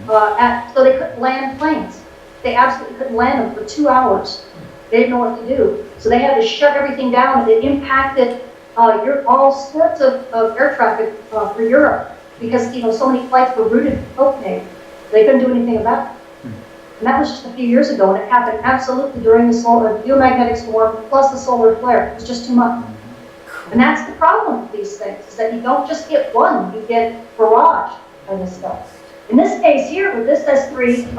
so they couldn't land planes. They absolutely couldn't land them for 2 hours. They didn't know what to do. So they had to shut everything down, and it impacted all sorts of air traffic for Europe, because so many flights were routed to Copenhagen. They couldn't do anything about it. And that was just a few years ago, and it happened absolutely during the geomagnetic storm plus the solar flare. It was just too much. And that's the problem with these things, is that you don't just get one, you get barraged by this stuff. In this case here, with this S3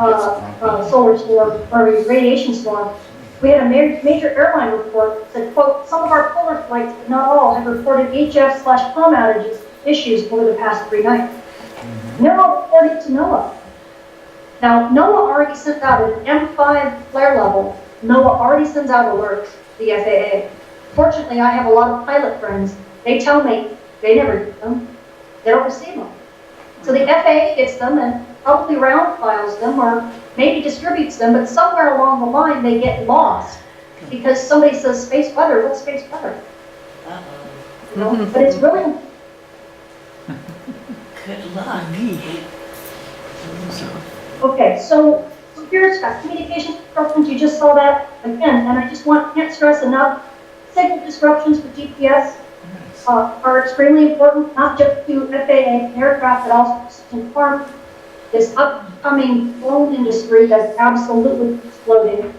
solar storm, or radiation storm, we had a major airline report that said, quote, some of our polar flights, but not all, have reported HF/COM outages issues over the past 3 nights. And they're all reported to NOAA. Now, NOAA already sent out at an M5 flare level. NOAA already sends out alerts to the FAA. Fortunately, I have a lot of pilot friends. They tell me they never get them. They don't receive them. So the FAA gets them and probably round files them or maybe distributes them, but somewhere along the line they get lost because somebody says space weather. What's space weather? But it's really Good luck. okay. So here's communication disruptions. You just saw that again, and I just can't stress enough. Signal disruptions for GPS are extremely important, not just to FAA aircraft, but also to farm this upcoming drone industry that's absolutely exploding.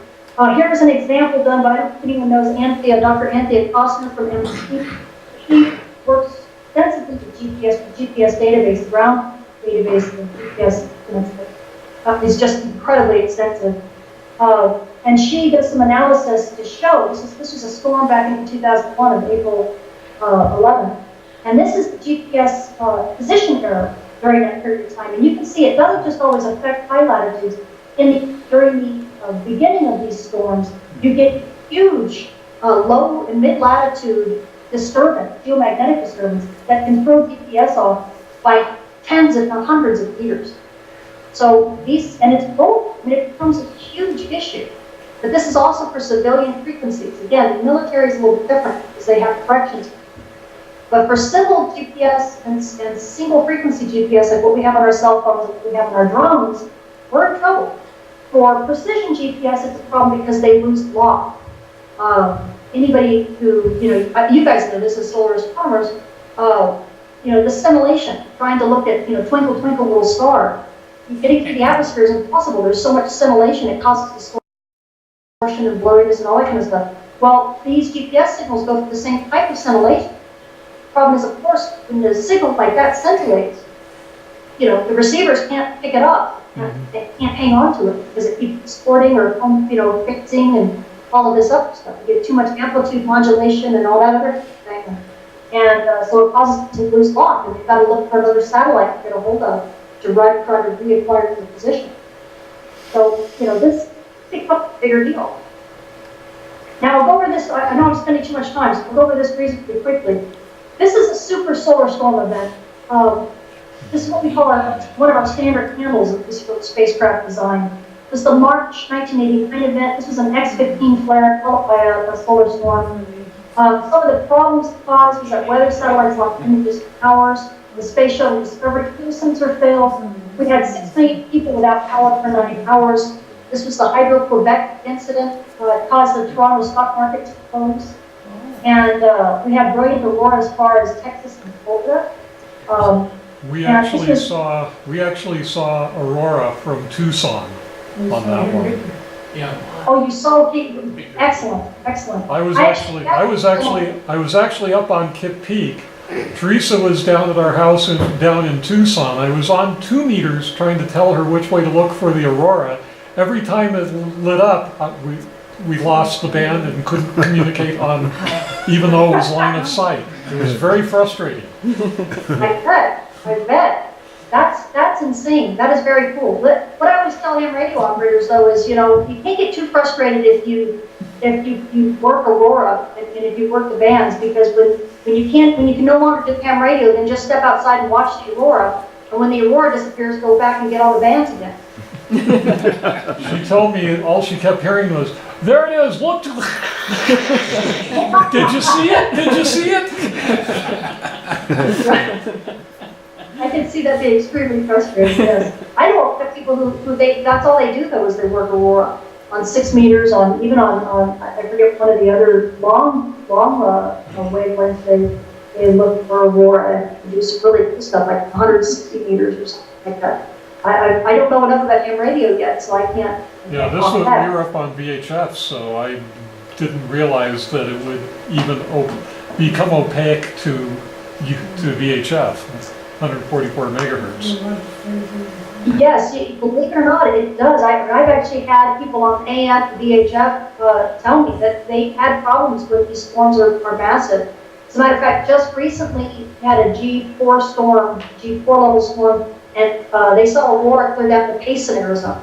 Here's an example done by, I don't think anyone knows Anthea, Dr. Anthea Costner from MIT. She works extensively with GPS databases, ground databases, and GPS is just incredibly extensive. And she does some analysis to show, this was a storm back in 2001 of April 11th. And this is the GPS position error during that period of time. And you can see it doesn't just always affect high latitudes. During the beginning of these storms, you get huge low and mid-latitude disturbance, geomagnetic disturbance, that can throw GPS off by tens if not hundreds of meters. So these, and it's both, I mean, it becomes a huge issue. But this is also for civilian frequencies. Again, the military is a little bit different because they have corrections. But for civil GPS and single frequency GPS, like what we have on our cell phones, like what we have on our drones, we're in trouble. For precision GPS, it's a problem because they lose lock. Anybody who, you guys know this as solar astronomers, the simulation, trying to look at, twinkle, twinkle, little star. Getting through the atmosphere is impossible. There's so much simulation, it causes distortion and blurriness and all that kind of stuff. Well, these GPS signals go through the same type of simulation. Problem is, of course, when the signal like that scintillates, the receivers can't pick it up. They can't hang on to it because it keeps distorting or, fixing and all of this other stuff. You get too much amplitude modulation and all that other thing. And so it causes it to lose lock, and they've got to look for another satellite to get a hold of to try to reacquire the position. So, this becomes a bigger deal. Now, I'll go over this. I know I'm spending too much time, so I'll go over this reasonably quickly. This is a super solar storm event. This is what we call one of our standard handles of this spacecraft design. This is the March 1989 event. This was an X-15 flare followed by a solar storm. Some of the problems caused was that weather satellites lost images for hours. The space shuttle Discovery 2 sensor failed. We had 6 million people without power for 9 hours. This was the Hydro-Quebec incident. It caused the Toronto stock market to close. And we had brilliant aurora as far as Texas and Florida. We actually saw aurora from Tucson on that one. Yeah. Oh, you saw? Excellent, excellent. I was actually up on Kip Peak. Teresa was down at our house down in Tucson. I was on 2 meters trying to tell her which way to look for the aurora. Every time it lit up, we lost the band and couldn't communicate on, even though it was line of sight. It was very frustrating. I bet. That's insane. That is very cool. What I always tell ham radio operators though is, you can't get too frustrated if you work aurora and if you work the bands, because when you can no longer do ham radio, then just step outside and watch the aurora. And when the aurora disappears, go back and get all the bands again. She told me all she kept hearing was, "There it is, look to the..." Did you see it? Did you see it? I can see that being extremely frustrating, yes. I know of people who that's all they do though is they work aurora on 6 meters, even on I forget one of the other long wavelengths they look for aurora and do some really cool stuff like 160 meters or something like that. I don't know enough about ham radio yet, so I can't. Yeah, we were up on VHF, so I didn't realize that it would even become opaque to VHF, 144 megahertz. Yes, believe it or not, it does. I've actually had people on AM VHF tell me that they had problems with these storms are massive. As a matter of fact, just recently we had a G4 level storm, and they saw aurora clear down the Pace in Arizona.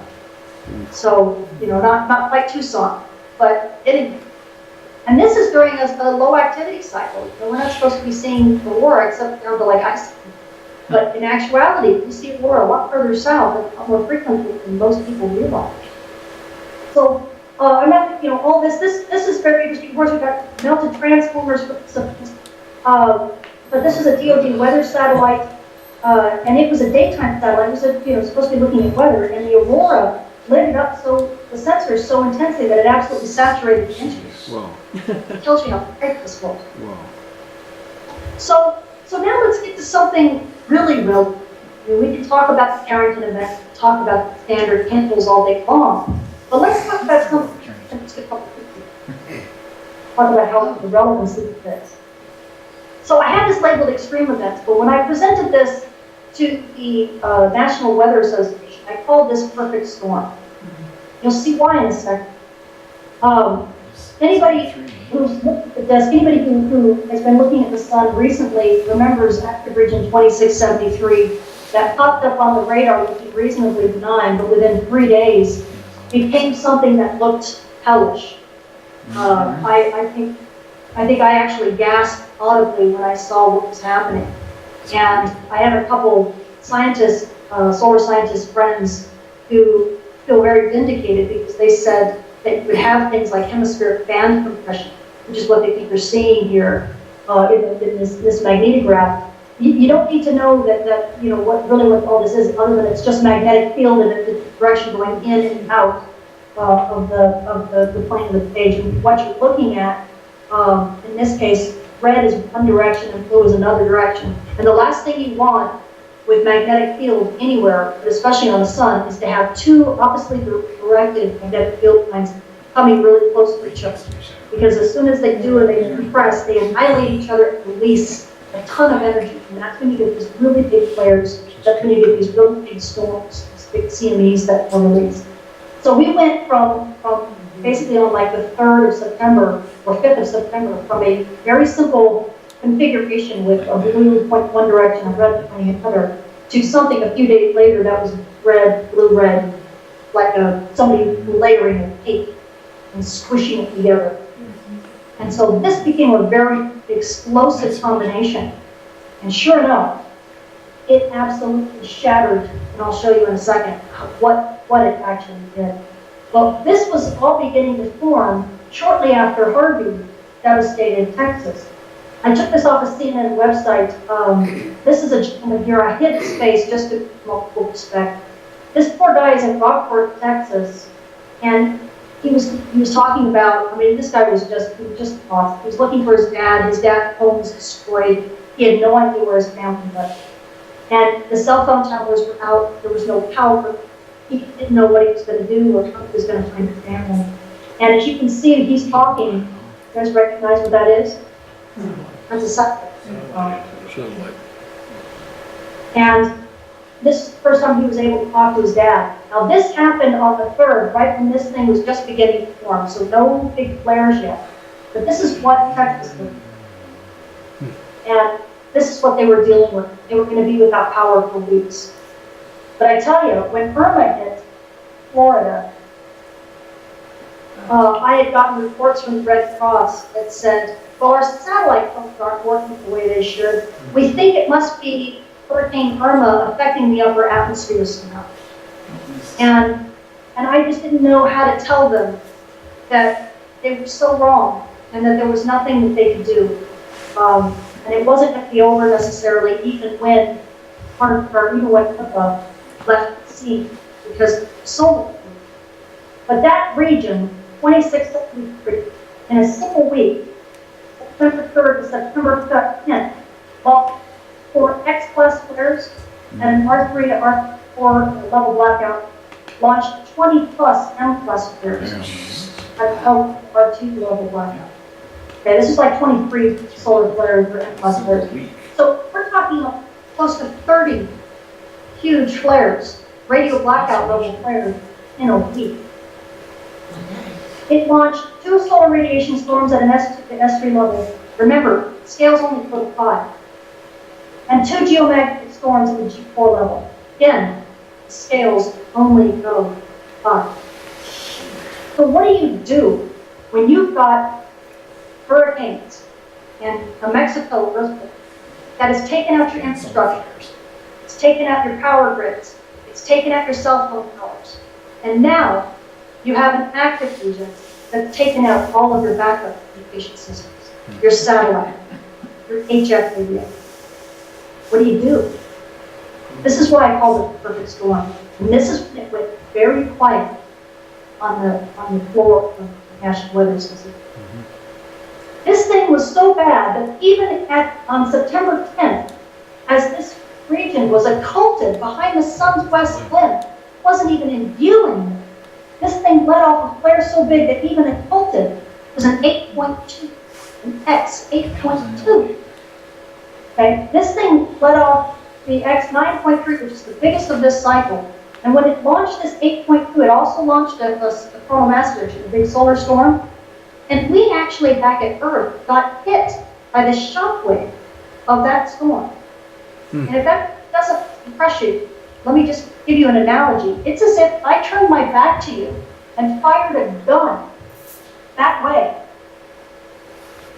So, not quite Tucson, but anyway. And this is during a low activity cycle. We're not supposed to be seeing aurora except down to like ice. But in actuality, we see aurora a lot further south and more frequently than most people realize. So, I'm not, all this is very interesting. Of course, we've got melted transformers, but this is a DoD weather satellite. And it was a daytime satellite. It was supposed to be looking at weather, and the aurora lit it up so the sensors so intensely that it absolutely saturated the instrument. Wow. It tells you how bright this was. Wow. So now let's get to something really real. We can talk about the Carrington event, talk about the standard handles all day long, but let's talk about something. Talk about how the relevancy of this. So I had this labeled extreme events, but when I presented this to the National Weather Association, I called this perfect storm. You'll see why in a second. Anybody who's looked at this, anybody who has been looking at the sun recently remembers active region 2673 that popped up on the radar looking reasonably benign, but within 3 days became something that looked hellish. I think I actually gasped audibly when I saw what was happening. And I had a couple scientists, solar scientist friends who feel very vindicated because they said that you would have things like hemispheric band compression, which is what they think they're seeing here in this magnetograph. You don't need to know that you know what all this is, other than it's just magnetic field and the direction going in and out of the plane of the page. And what you're looking at, in this case, red is one direction and blue is another direction. And the last thing you want with magnetic field anywhere, but especially on the sun, is to have two oppositely directed magnetic field lines coming really close to each other. Because as soon as they do and they compress, they annihilate each other and release a ton of energy. And that's when you get these really big flares. That's when you get these really big storms, these big CMEs that are released. So we went from basically on like the 3rd of September or 5th of September from a very simple configuration with a blue point one direction and red pointing another to something a few days later that was red, blue, red, like somebody layering a cake and squishing it together. And so this became a very explosive combination. And sure enough, it absolutely shattered, and I'll show you in a second what it actually did. Well, this was all beginning to form shortly after Harvey devastated Texas. I took this off a CNN website. This is a gentleman here. I hid his face just to multiple respect. This poor guy is in Rockport, Texas, and he was talking about. I mean, this guy was just lost. He was looking for his dad. His dad's home was destroyed. He had no idea where his family was, and the cell phone towers were out. There was no power. He didn't know what he was going to do or how he was going to find his family. And as you can see, he's talking. You guys recognize what that is? That's a satellite. And this is the first time he was able to talk to his dad. Now this happened on the 3rd, right when this thing was just beginning to form, so no big flares yet. But this is what Texas did. And this is what they were dealing with. They were going to be without power for weeks. But I tell you, when Irma hit Florida, I had gotten reports from the Red Cross that said, well, our satellite phones aren't working the way they should. We think it must be Hurricane Irma affecting the upper atmosphere somehow. And I just didn't know how to tell them that they were so wrong and that there was nothing that they could do. And it wasn't going to be over necessarily even when Tamitha left the scene, because so. But that region, 2673, in a single week, September 3rd to September 10th, well, for X-class flares and an R3 to R4 level blackout, launched 20-plus M-class flares at R2 level blackout. Okay, this is like 23 solar flares or M-class flares. So we're talking close to 30 huge flares, radio blackout level flares in a week. It launched 2 solar radiation storms at an S2 to S3 level. Remember, scale's only for the 5. And 2 geomagnetic storms at the G4 level. Again, scales only go 5. So what do when you've got hurricanes and a Mexico earthquake that has taken out your infrastructure, it's taken out your power grids, it's taken out your cell phone towers, and now you have an active region that's taken out all of your backup communication systems, your satellite, your HF radio. What do? This is why I call it the perfect storm. And this is when it went very quiet on the floor of the National Weather System. This thing was so bad that even on September 10th, as this region was occulted behind the sun's west limb, wasn't even in view anymore. This thing let off a flare so big that even occulted was an 8.2, an X 8.2. Okay, this thing let off the X 9.3, which is the biggest of this cycle. And when it launched this 8.2, it also launched a coronal mass ejection, a big solar storm. And we actually, back at Earth, got hit by the shock wave of that storm. And if that doesn't impress you, let me just give you an analogy. It's as if I turned my back to you and fired a gun that way,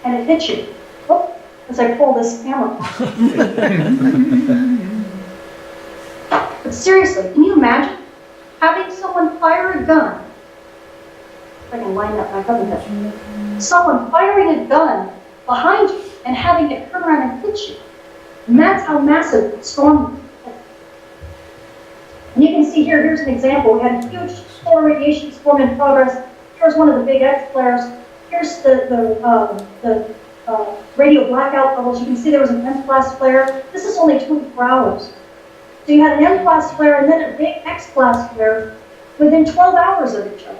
and it hit you. Whoop, as I pull this camera off. But seriously, can you imagine having someone fire a gun? If I can line that back up a bit. Someone firing a gun behind you and having it turn around and hit you. And that's how massive the storm was. And you can see here, here's an example. We had a huge solar radiation storm in progress. Here's one of the big X flares. Here's the radio blackout levels. You can see there was an M-class flare. This is only 24 hours. So you had an M-class flare and then a big X-class flare within 12 hours of each other.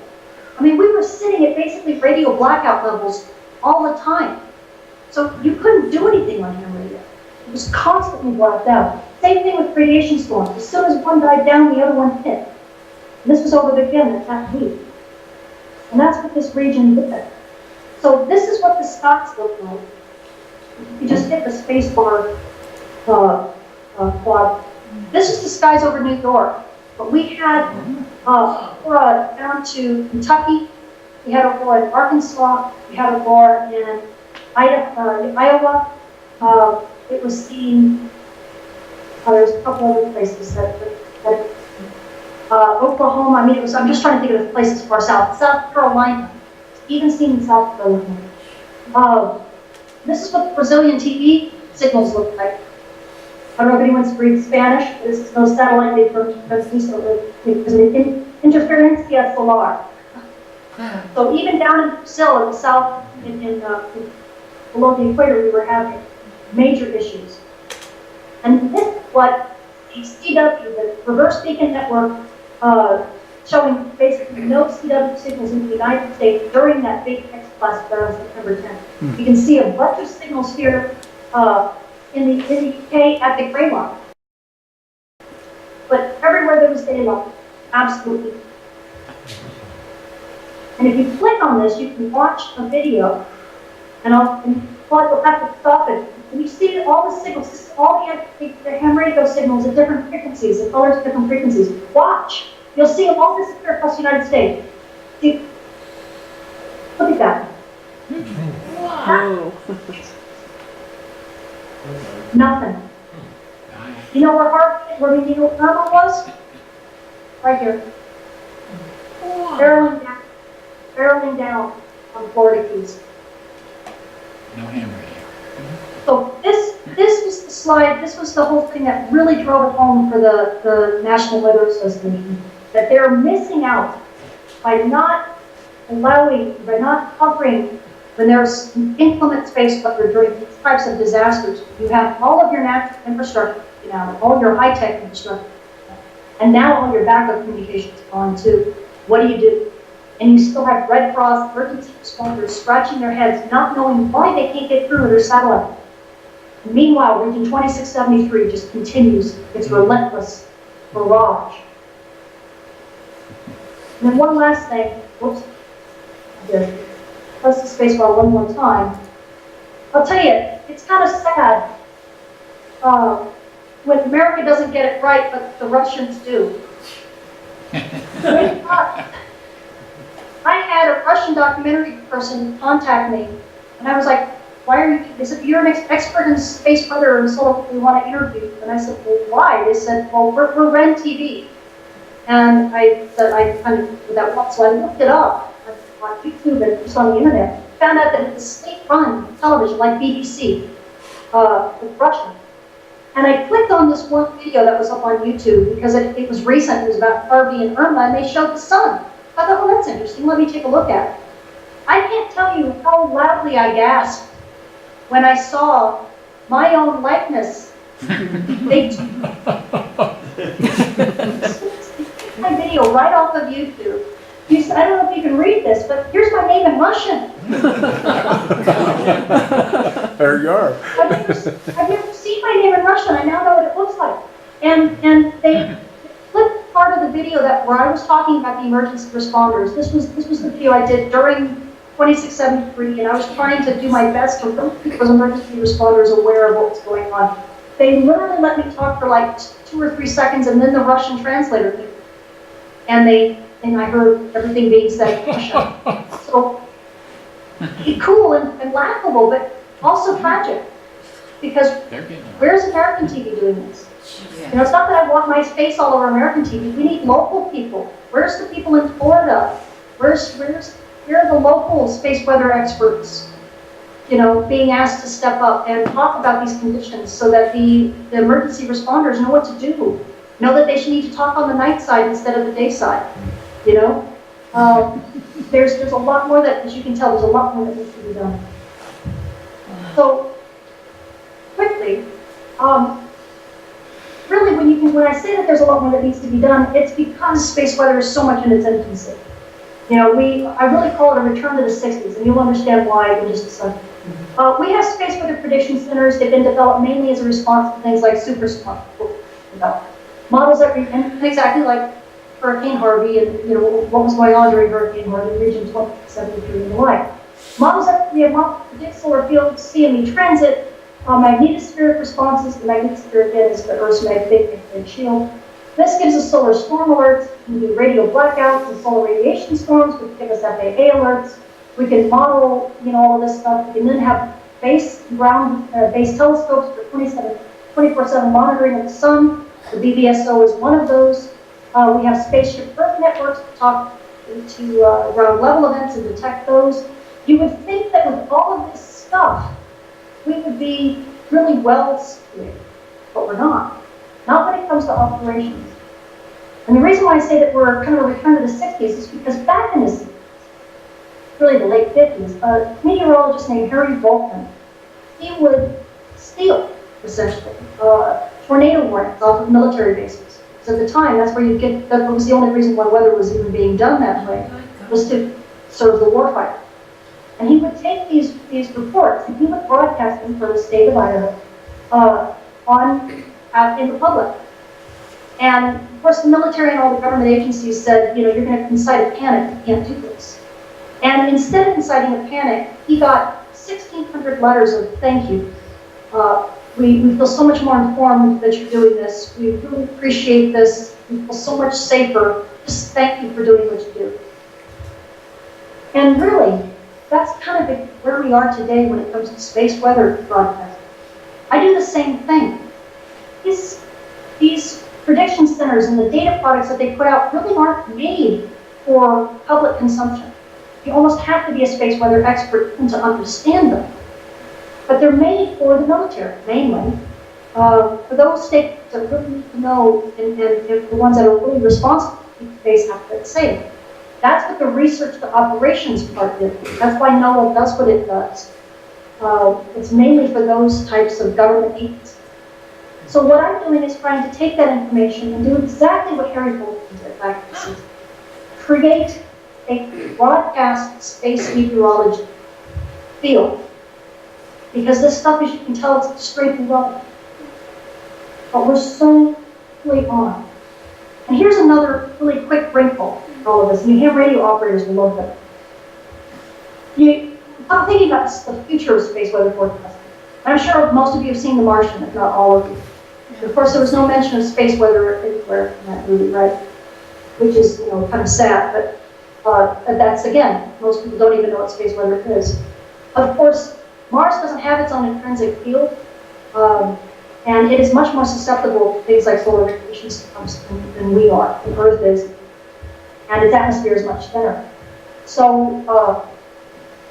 I mean, we were sitting at basically radio blackout levels all the time. So you couldn't do anything on your radio. It was constantly blacked out. Same thing with radiation storms. As soon as one died down, the other one hit. And this was over again that week. And that's what this region did. So this is what the spots look like. You just hit the space bar quad. This is the skies over New York. But we had aurora down to Kentucky. We had aurora in Arkansas. We had aurora in Iowa. It was seen, there's a couple other places that Oklahoma, I mean, I'm just trying to think of the places far south. South Carolina, even seen in South Carolina. This is what Brazilian TV signals look like. I don't know if anyone's read Spanish. This is no satellite de transmisión, interferencia solar. So even down in Brazil, in the south, below the equator, we were having major issues. And this is what the CW, the reverse beacon network, showing basically no CW signals in the United States during that big X-class flare on September 10th. You can see a bunch of signals here in the UK at the gray line. But everywhere there was daylight, absolutely. And if you click on this, you can watch a video, and you'll have to stop it. And you see all the signals, this is all the ham radio signals at different frequencies, the colors at different frequencies. Watch. You'll see them all disappear across the United States. See, look at that. Wow. Nothing. You know where where Irma was? Right here. Barreling down on the Florida Keys. No ham radio. So this was the slide, this was the whole thing that really drove it home for the National Weather Association, that they're missing out by not covering when there's inclement space weather during these types of disasters. You have all of your natural infrastructure, all your high-tech infrastructure, and now all your backup communications on too. What do? And you still have Red Cross emergency responders scratching their heads, not knowing why they can't get through with their satellite. And meanwhile, Region 2673 just continues its relentless barrage. And then one last thing, whoops, press the space bar one more time. I'll tell you, it's kind of sad when America doesn't get it right, but the Russians do. I had a Russian documentary person contact me, and I was like, why are you, they said, you're an expert in space weather and solar, we want to interview you. And I said, well, why? They said, well, we're Ren TV. And I said, so I looked it up on YouTube and just on the internet, found out that it's a state-run television like BBC with Russia. And I clicked on this one video that was up on YouTube because it was recent, it was about Harvey and Irma, and they showed the sun. I thought, well, that's interesting, let me take a look at it. I can't tell you how loudly I gasped when I saw my own likeness. They took my video right off of YouTube. I don't know if you can read this, but here's my name in Russian. There you are. I've never seen my name in Russian. I now know what it looks like. And they clipped part of the video where I was talking about the emergency responders. This was the video I did during 2673, and I was trying to do my best to really keep those emergency responders aware of what was going on. They literally let me talk for like 2 or 3 seconds, and then the Russian translator came. And I heard everything being said in Russian. So, cool and laughable, but also tragic. Because where's American TV doing this? You know, it's not that I want my face all over American TV. We need local people. Where's the people in Florida? Where are the local space weather experts? You know, being asked to step up and talk about these conditions so that the emergency responders know what to do. Know that they should need to talk on the night side instead of the day side. You know, there's a lot more that, as you can tell, there's a lot more that needs to be done. So quickly, really, when I say that there's a lot more that needs to be done, it's because space weather is so much in its infancy. You know, I really call it a return to the 60s, and you'll understand why in just a second. We have space weather prediction centers. They've been developed mainly as a response to things like superstorm models that and exactly like Hurricane Harvey and you know what was going on during Hurricane Harvey, Region 2073 and the like. Models that predict solar field CME transit, magnetospheric responses. The magnetosphere again is the Earth's magnetic shield. This gives us solar storm alerts. We can do radio blackouts and solar radiation storms, which give us FAA alerts. We can model, you know, all of this stuff. We can then have base telescopes for 24/7 monitoring of the sun. The BBSO is one of those. We have spaceship Earth networks to talk to ground level events and detect those. You would think that with all of this stuff, we would be really well situated, but we're not. Not when it comes to operations. And the reason why I say that we're kind of a return to the 60s is because back in the 60s, really the late 50s, a meteorologist named Harry Volkman, he would steal, essentially, tornado warnings off of military bases. Because at the time, that's where you get, that was the only reason why weather was even being done that way, was to serve the warfighter. And he would take these reports and he would broadcast them for the state of Idaho out in the public. And of course, the military and all the government agencies said, you know, you're going to incite a panic. You can't do this. And instead of inciting a panic, he got 1,600 letters of thank you. We feel so much more informed that you're doing this. We really appreciate this. We feel so much safer. Just thank you for doing what you do. And really, that's kind of where we are today when it comes to space weather broadcasting. I do the same thing. These prediction centers and the data products that they put out really aren't made for public consumption. You almost have to be a space weather expert to understand them. But they're made for the military, mainly. For those states that really need to know, and if the ones that are really responsible to keep space have to say. That's what the research to operations part is. That's why NOAA does what it does. It's mainly for those types of government agencies. So what I'm doing is trying to take that information and do exactly what Harry Bolton did back in the 60s. Create a broadcast space meteorology field. Because this stuff, as you can tell, it's extremely relevant. But we're so late on. And here's another really quick wrinkle in all of this. And you have radio operators will love that. I'm thinking about the future of space weather forecasting. I'm sure most of you have seen The Martian, if not all of you. Of course, there was no mention of space weather anywhere in that movie, right? Which is, you know, kind of sad. But that's, again, most people don't even know what space weather is. Of course, Mars doesn't have its own intrinsic field, and it is much more susceptible to things like solar radiation storms than we are, than Earth is, and its atmosphere is much thinner. So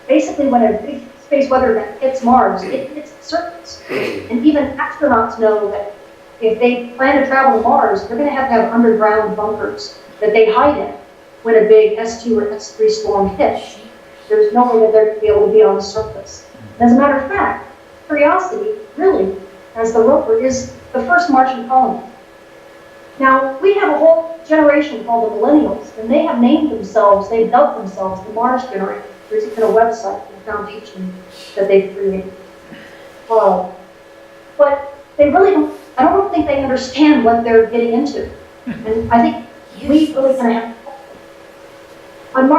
basically, when a big space weather event hits Mars, it hits the surface. And even astronauts know that if they plan to travel to Mars, they're going to have underground bunkers that they hide in when a big S2 or S3 storm hits. There's no way that they're going to be able to be on the surface. As a matter of fact, Curiosity, really, as the rover, is the first Martian colony. Now, we have a whole generation called the Millennials, and they have named themselves, they've dubbed themselves the Mars generation. There's even a website, the foundation, that they've created. But they really don't, I don't think they understand what they're getting into. And I think we really kind of have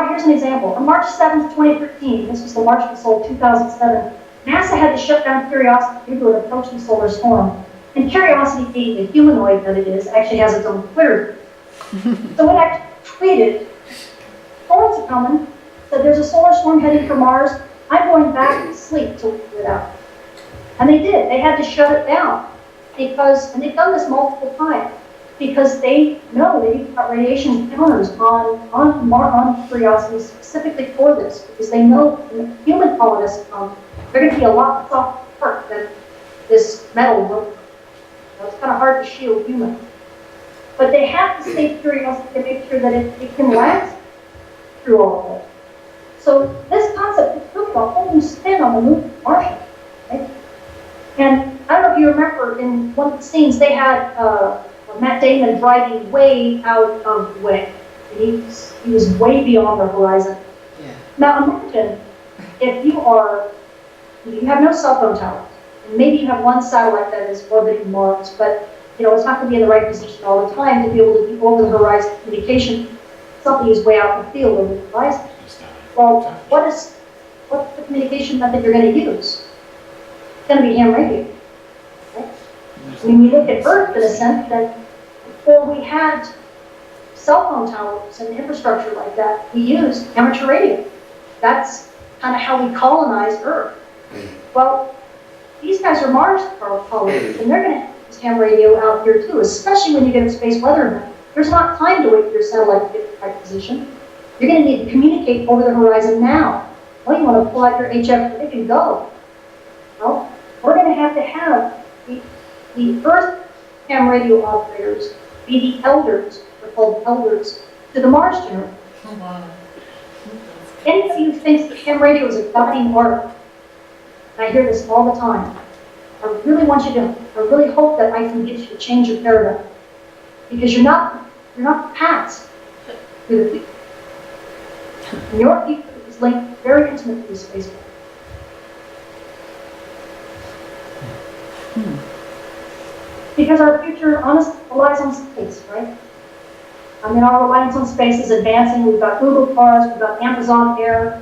here's an example. On March 7th, 2013, this was the Martian Soul 2007, NASA had to shut down Curiosity due to an approaching solar storm. And Curiosity, being the humanoid that it is, actually has its own Twitter. So it actually tweeted, "Storms are coming. Said there's a solar storm heading for Mars. I'm going back to sleep to figure it out." And they did. They had to shut it down. because, and they've done this multiple times, because they know they've got radiation counters on Curiosity specifically for this, because they know when human colonists come, they're going to be a lot softer than this metal rope. It's kind of hard to shield humans. But they have to stay Curiosity to make sure that it can last through all of it. So this concept is really a whole new spin on the movie Martian. Right? And I don't know if you remember in one of the scenes they had Matt Damon driving way out of the way. He was way beyond the horizon. Yeah. Now imagine if you have no cell phone towers, and maybe you have one satellite that is orbiting Mars, but it's not going to be in the right position all the time to be able to do over the horizon communication. Something is way out in the field over the horizon. Well, what's the communication method you're going to use? It's going to be ham radio. Right? When we look at Earth, in a sense, that before we had cell phone towers and infrastructure like that, we used amateur radio. That's kind of how we colonized Earth. Well, these guys are Mars colonists, and they're going to use ham radio out here too, especially when you get a space weather event. There's not time to wait for your satellite to get in the right position. You're going to need to communicate over the horizon now. Well, you want to pull out your HF rig and go. Well, we're going to have the Earth ham radio operators be the elders, they're called elders, to the Mars generation. Oh, wow. Anybody who thinks that ham radio is a dying art, and I hear this all the time, I really hope that I can get you to change your paradigm. Because you're not the past, you're the future. And your future is linked very intimately to space. Because our future, honestly, relies on space, right? I mean, our reliance on space is advancing. We've got Google cars, we've got Amazon Air.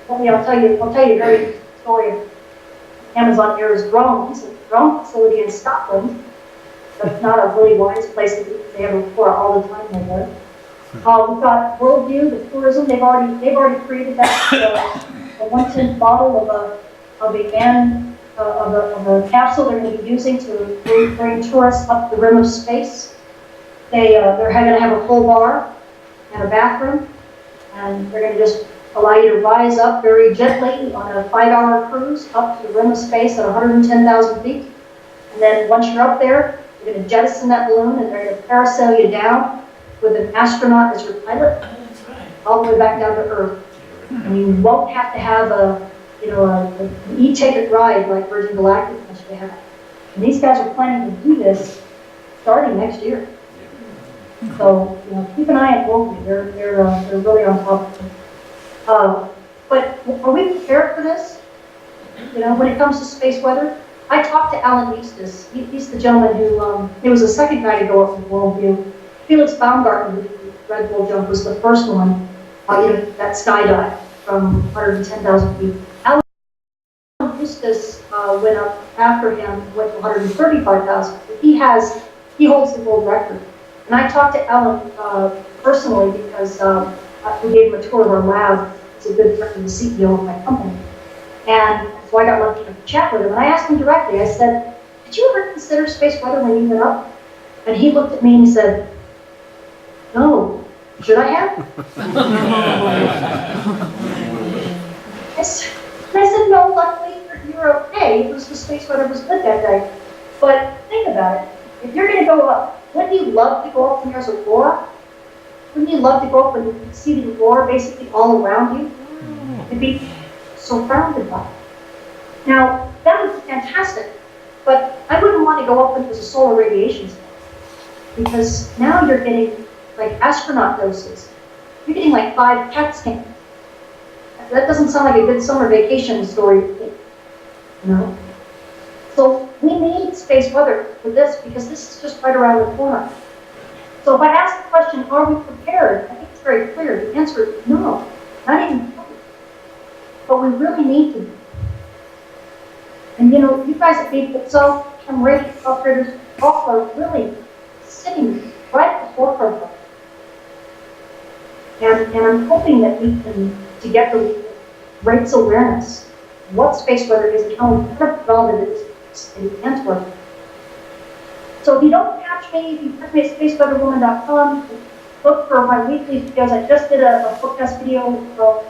I'll tell you a very story of Amazon Air's drones. It's a drone facility in Scotland. That's not a really wise place to be. They have a report all the time there. We've got Worldview, the tourism. They've already created that a 1/10 model of a capsule they're going to be using to bring tourists up the rim of space. They're going to have a full bar and a bathroom, and they're going to just allow you to rise up very gently on a 5-hour cruise up to the rim of space at 110,000 feet. And then once you're up there, you're going to jettison that balloon, and they're going to parasail you down with an astronaut as your pilot, Oh, that's right. all the way back down to Earth. And you won't have to have an e-ticket ride like Virgin Galactic wants you to have. And these guys are planning to do this starting next year. So keep an eye on Wolfie. They're really on top of it. But are we prepared for this? When it comes to space weather, I talked to Alan Eustace. He's the gentleman who he was the second guy to go up with Worldview. Felix Baumgartner, who Red Bull jump, was the first one. That skydive from 110,000 feet. Alan Eustace went up after him, went to 135,000. He holds the world record. And I talked to Alan personally because we gave him a tour of our lab. He's a good friend and the CEO of my company. And so I got lucky enough to chat with him. And I asked him directly, I said, did you ever consider space weather when you went up? And he looked at me and he said, no, should I have? I said, no, luckily you're okay. It was the space weather was good that day. But think about it. If you're going to go up, wouldn't you love to go up when there's a aurora? Wouldn't you love to go up and you can see the aurora basically all around you? To be surrounded by it. Now, that would be fantastic. But I wouldn't want to go up when there's a solar radiation storm. Because now you're getting like astronaut doses. You're getting like 5 CAT scans. That doesn't sound like a good summer vacation story to me. So we need space weather for this because this is just right around the corner. So if I ask the question, are we prepared? I think it's very clear. The answer is no, not even close. But we really need to be. And you guys at BBVAS and radio operators all are really sitting right at the forefront of it. And I'm hoping that we can together raise awareness of what space weather is and how relevant it is in Antwerp. So if you don't catch me, if you catch me at spaceweatherwoman.com, look for my weekly videos. I just did a forecast video,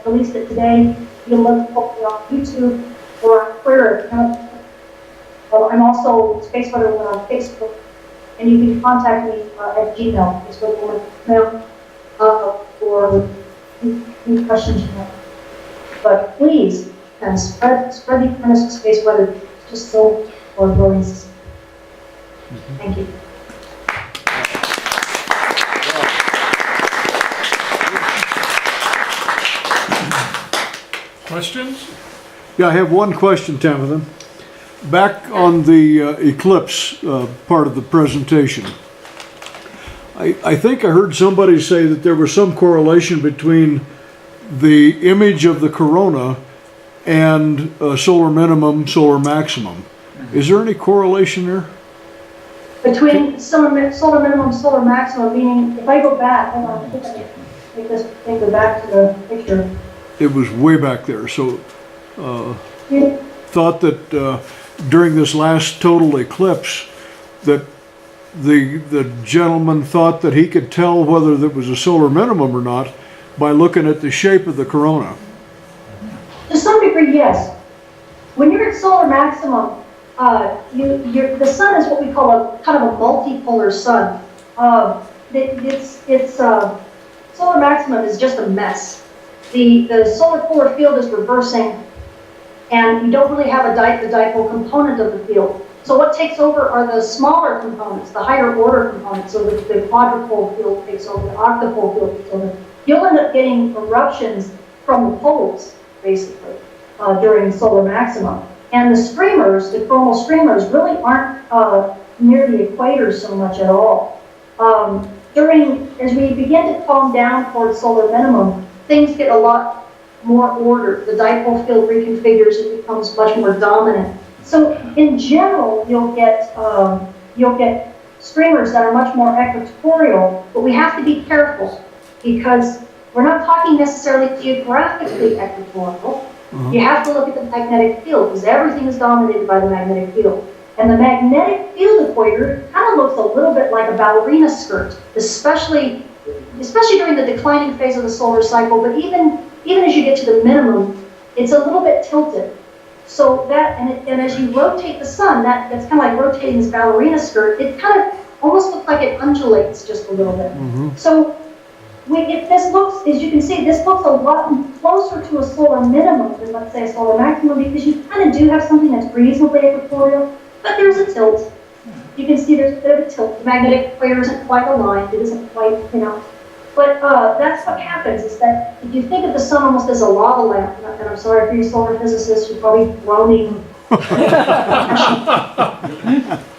released it today. You can look hopefully on YouTube or on Twitter. I'm also Space Weather Woman on Facebook, and you can contact me at Gmail, spaceweatherwoman.com, for any questions you have. But please, and spread the awareness of space weather. It's just so for growing system. Thank you. Questions? Yeah, I have one question, Tamitha. Back on the eclipse part of the presentation, I think I heard somebody say that there was some correlation between the image of the corona and solar minimum, solar maximum. Is there any correlation there? Between solar minimum, solar maximum, meaning if I go back, hold on, I think I can make this thing go back to the picture. It was way back there, so Yeah. thought that during this last total eclipse that the gentleman thought that he could tell whether there was a solar minimum or not by looking at the shape of the corona. To some degree, yes. When you're at solar maximum, the sun is what we call a kind of a multipolar sun. Solar maximum is just a mess. The solar polar field is reversing, and you don't really have the dipole component of the field. So what takes over are the smaller components, the higher order components. So the quadrupole field takes over, the octupole field takes over. You'll end up getting eruptions from the poles, basically, during solar maximum. And the streamers, the chromal streamers, really aren't near the equator so much at all. As we begin to calm down towards solar minimum, things get a lot more ordered. The dipole field reconfigures, it becomes much more dominant. So in general, you'll get streamers that are much more equatorial, but we have to be careful because we're not talking necessarily geographically equatorial. You have to look at the magnetic field because everything is dominated by the magnetic field. And the magnetic field equator kind of looks a little bit like a ballerina skirt, especially during the declining phase of the solar cycle, but even as you get to the minimum, it's a little bit tilted. So that, and as you rotate the sun, that's kind of like rotating this ballerina skirt, it kind of almost looks like it undulates just a little bit. So if this looks, as you can see, this looks a lot closer to a solar minimum than, let's say, a solar maximum, because you kind of do have something that's reasonably equatorial, but there's a tilt. You can see there's a bit of a tilt. The magnetic equator isn't quite aligned. It isn't quite, But that's what happens, is that if you think of the sun almost as a lava lamp, and I'm sorry for you solar physicists, you're probably groaning.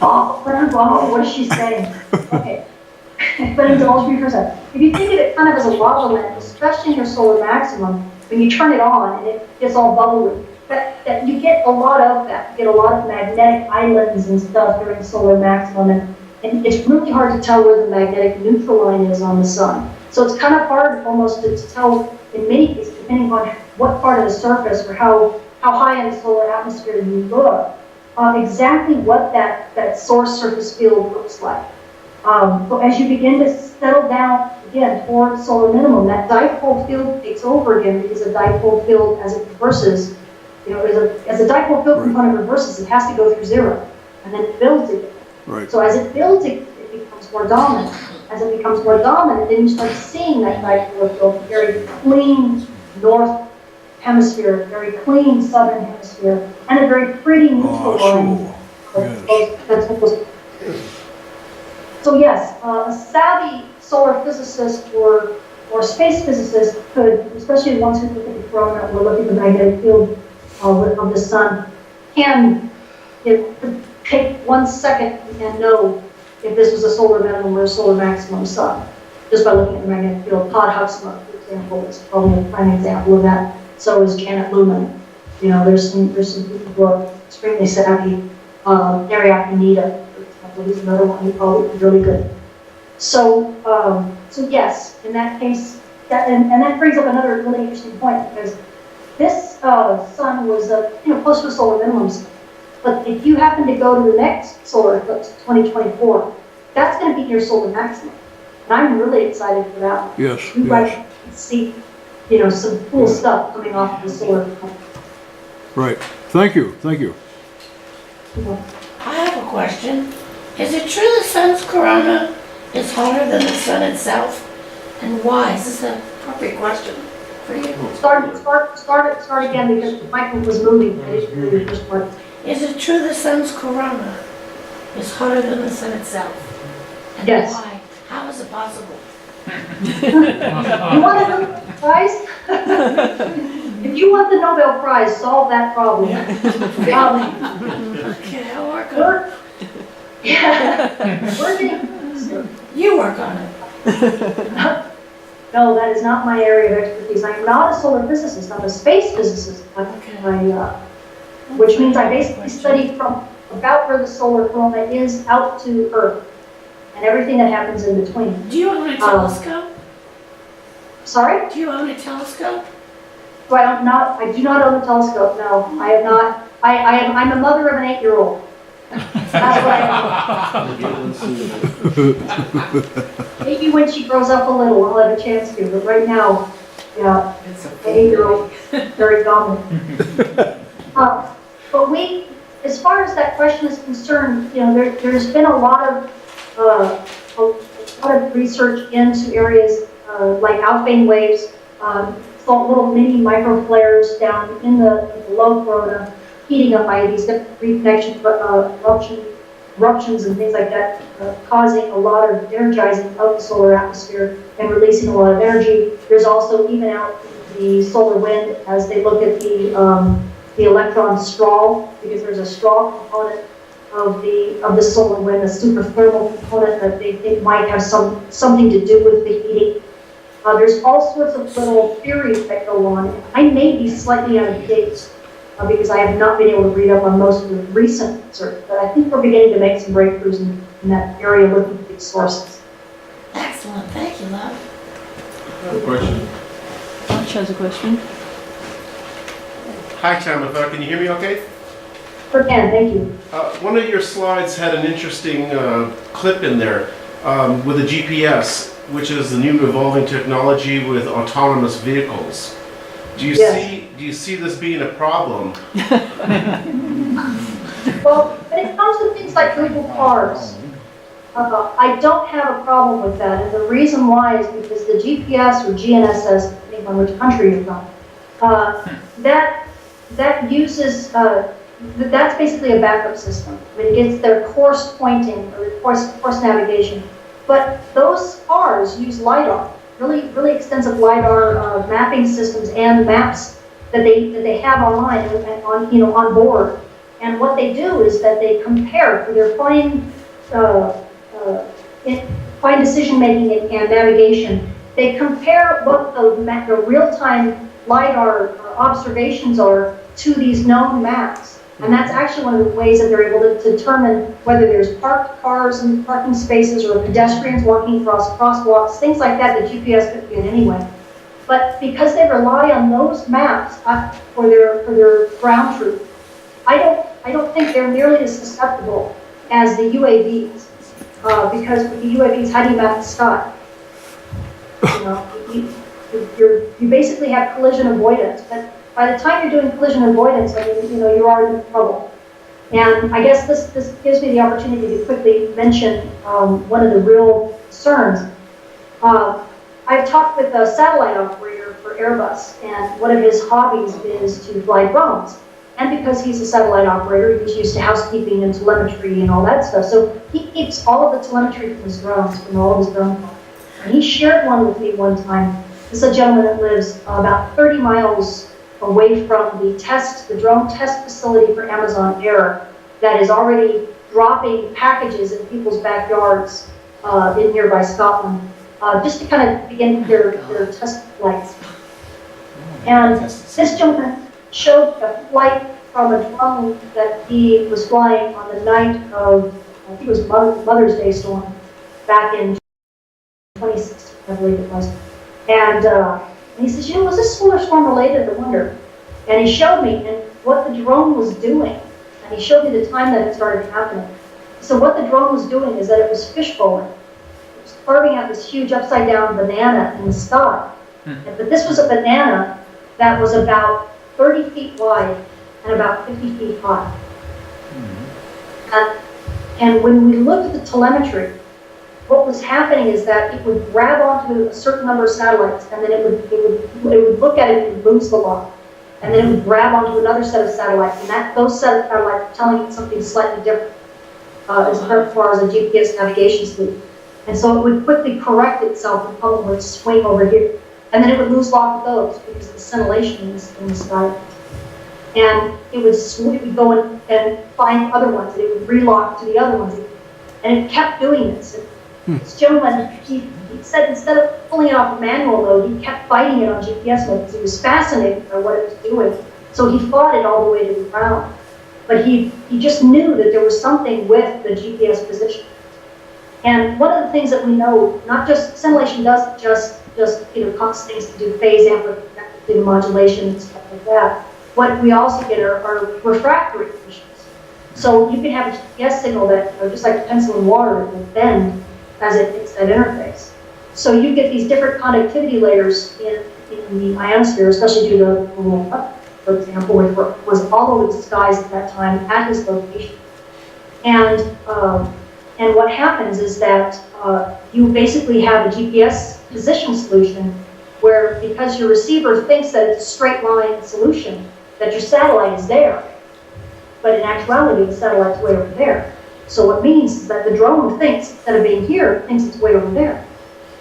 Oh, what is she saying? Okay. But indulge me for a second. If you think of it kind of as a lava lamp, especially in your solar maximum, when you turn it on and it gets all bubbly, that you get a lot of that. You get a lot of magnetic islands and stuff during solar maximum, and it's really hard to tell where the magnetic neutral line is on the sun. So it's kind of hard almost to tell, in many cases, depending on what part of the surface or how high in the solar atmosphere you look, exactly what that source surface field looks like. But as you begin to settle down again towards solar minimum, that dipole field takes over again, because the dipole field, as it reverses, as the dipole field component reverses, it has to go through zero, and then it builds again. Right. So as it builds, it becomes more dominant. As it becomes more dominant, then you start seeing that dipole field, very clean north hemisphere, very clean southern hemisphere, and a very pretty neutral line. That's what goes. So yes, a savvy solar physicist or space physicist could, especially ones who look at the corona or look at the magnetic field of the sun, can take 1 second and know if this was a solar minimum or a solar maximum sun, just by looking at the magnetic field. Todd Huxtable, for example, is probably a prime example of that. So is Janet Lumen. There's some people who are extremely savvy. Ariadne Nita, for example, he's another one who probably is really good. So yes, in that case, and that brings up another really interesting point, because this sun was close to a solar minimum sun. But if you happen to go to the next solar eclipse, 2024, that's going to be your solar maximum. And I'm really excited for that one. Yes, You yes, guys can see, some cool stuff coming off of the solar eclipse. right. Thank you, thank you. I have a question. Is it true the sun's corona is hotter than the sun itself? And why? Is this an appropriate question for you? Start again because Michael was moving. I didn't hear the first part. Is it true the sun's corona is hotter than the sun itself? And Yes. why? How is it possible? You want a Nobel Prize? If you want the Nobel Prize, solve that problem. Okay, I'll work on it. We're getting, You work on it. no, that is not my area of expertise. I am not a solar physicist. I'm a space physicist. Which means I basically study from about where the solar corona is out to Earth and everything that happens in between. Do you own a telescope? Sorry? Do you own a telescope? I do not own a telescope, no. I have not. I'm a mother of an 8-year-old. That's what I am. Maybe when she grows up a little, I'll have a chance to, but right now, yeah, It's a an 8-year-old, very dominant. But as far as that question is concerned, there's been a lot of research into areas like Alfvén waves, little mini microflares down in the low corona, heating up by these different reconnection eruptions and things like that, causing a lot of energizing of the solar atmosphere and releasing a lot of energy. There's also even out the solar wind as they look at the electron straw, because there's a straw component of the solar wind, a super thermal component that they think might have something to do with the heating. There's all sorts of little theories that go on. I may be slightly out of date because I have not been able to read up on most of the recent research, but I think we're beginning to make some breakthroughs in that area looking for these sources. Excellent. Thank you, love. I have a question. Josh has a question. Hi, Tamitha. Can you hear me okay? Sure can, thank you. One of your slides had an interesting clip in there with a GPS, which is the new evolving technology with autonomous vehicles. Do you see this being a problem? Well, when it comes to things like Google cars, I don't have a problem with that. And the reason why is because the GPS or GNSS, depending on which country you're from, that uses, that's basically a backup system. I mean, it gets their course pointing or course navigation. But those cars use LiDAR, really extensive LiDAR mapping systems and maps that they have online and on board. And what they do is that they compare for their fine decision making and navigation. They compare what the real-time LiDAR observations are to these known maps. And that's actually one of the ways that they're able to determine whether there's parked cars in parking spaces or pedestrians walking across crosswalks, things like that that GPS couldn't get anyway. But because they rely on those maps for their ground truth, I don't think they're nearly as susceptible as the UAVs. Because with the UAVs, how do you map the sky? You basically have collision avoidance, but by the time you're doing collision avoidance, you're already in trouble. And I guess this gives me the opportunity to quickly mention one of the real concerns. I've talked with a satellite operator for Airbus, and one of his hobbies is to fly drones. And because he's a satellite operator, he's used to housekeeping and telemetry and all that stuff. So he keeps all of the telemetry from his drones, from all of his drone calls. And he shared one with me one time. This is a gentleman that lives about 30 miles away from the drone test facility for Amazon Air that is already dropping packages in people's backyards in nearby Scotland, just to kind of begin their test flights. And this gentleman showed a flight from a drone that he was flying on the night of, I think it was Mother's Day storm back in 2016, I believe it was. And he says, was this solar storm related? I wonder. And he showed me and what the drone was doing. and he showed me the time that it started happening. So what the drone was doing is that it was fishbowling. It was carving out this huge upside down banana in the sky. But this was a banana that was about 30 feet wide and about 50 feet high. And when we looked at the telemetry, what was happening is that it would grab onto a certain number of satellites, and then it would look at it and lose the lock. And then it would grab onto another set of satellites, and those set of satellites were telling it something slightly different as far as a GPS navigation sleep. And so it would quickly correct itself and come would swing over here. And then it would lose lock of those because of the scintillation in the sky. And it would go and find other ones, and it would relock to the other ones. And it kept doing this. This gentleman, he said instead of pulling it off a manual mode, he kept fighting it on GPS mode because he was fascinated by what it was doing. So he fought it all the way to the ground. But he just knew that there was something with the GPS position. And one of the things that we know, not just, scintillation doesn't just cause things to do phase amplitude modulation and stuff like that. What we also get are refractory conditions. So you can have a GPS signal that, just like a pencil in water, it will bend as it hits that interface. So you get these different conductivity layers in the ionosphere, especially due to the World Cup, for example, which was all over the skies at that time at this location. And what happens is that you basically have a GPS position solution where, because your receiver thinks that it's a straight line solution, that your satellite is there, but in actuality the satellite's way over there. So what means is that the drone thinks, instead of being here, thinks it's way over there.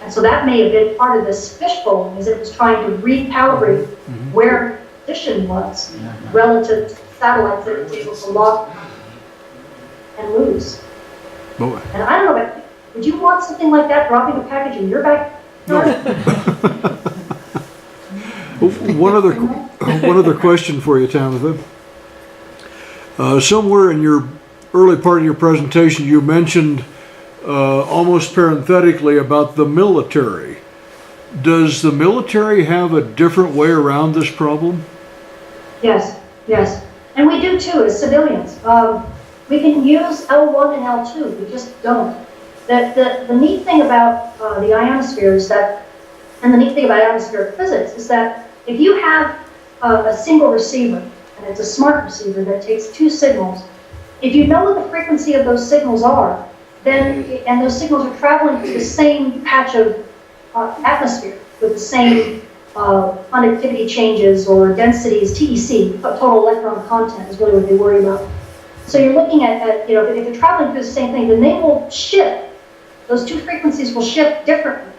And so that may have been part of this fishbowl, is it was trying to recalibrate where the position was relative to satellites that it was able to lock and lose. Boy. And I don't know, but would you want something like that dropping a package in your backyard? One other question for you, Tamitha. Somewhere in your early part of your presentation, you mentioned almost parenthetically about the military. Does the military have a different way around this problem? Yes, yes. And we do too, as civilians. We can use L1 and L2, we just don't. The neat thing about the ionosphere is that, and the neat thing about ionospheric physics is that if you have a single receiver, and it's a smart receiver that takes two signals, if you know what the frequency of those signals are, then, and those signals are traveling through the same patch of atmosphere with the same conductivity changes or densities, TEC, total electron content is really what they worry about. So you're looking at if they're traveling through the same thing, then they will shift. Those two frequencies will shift differently.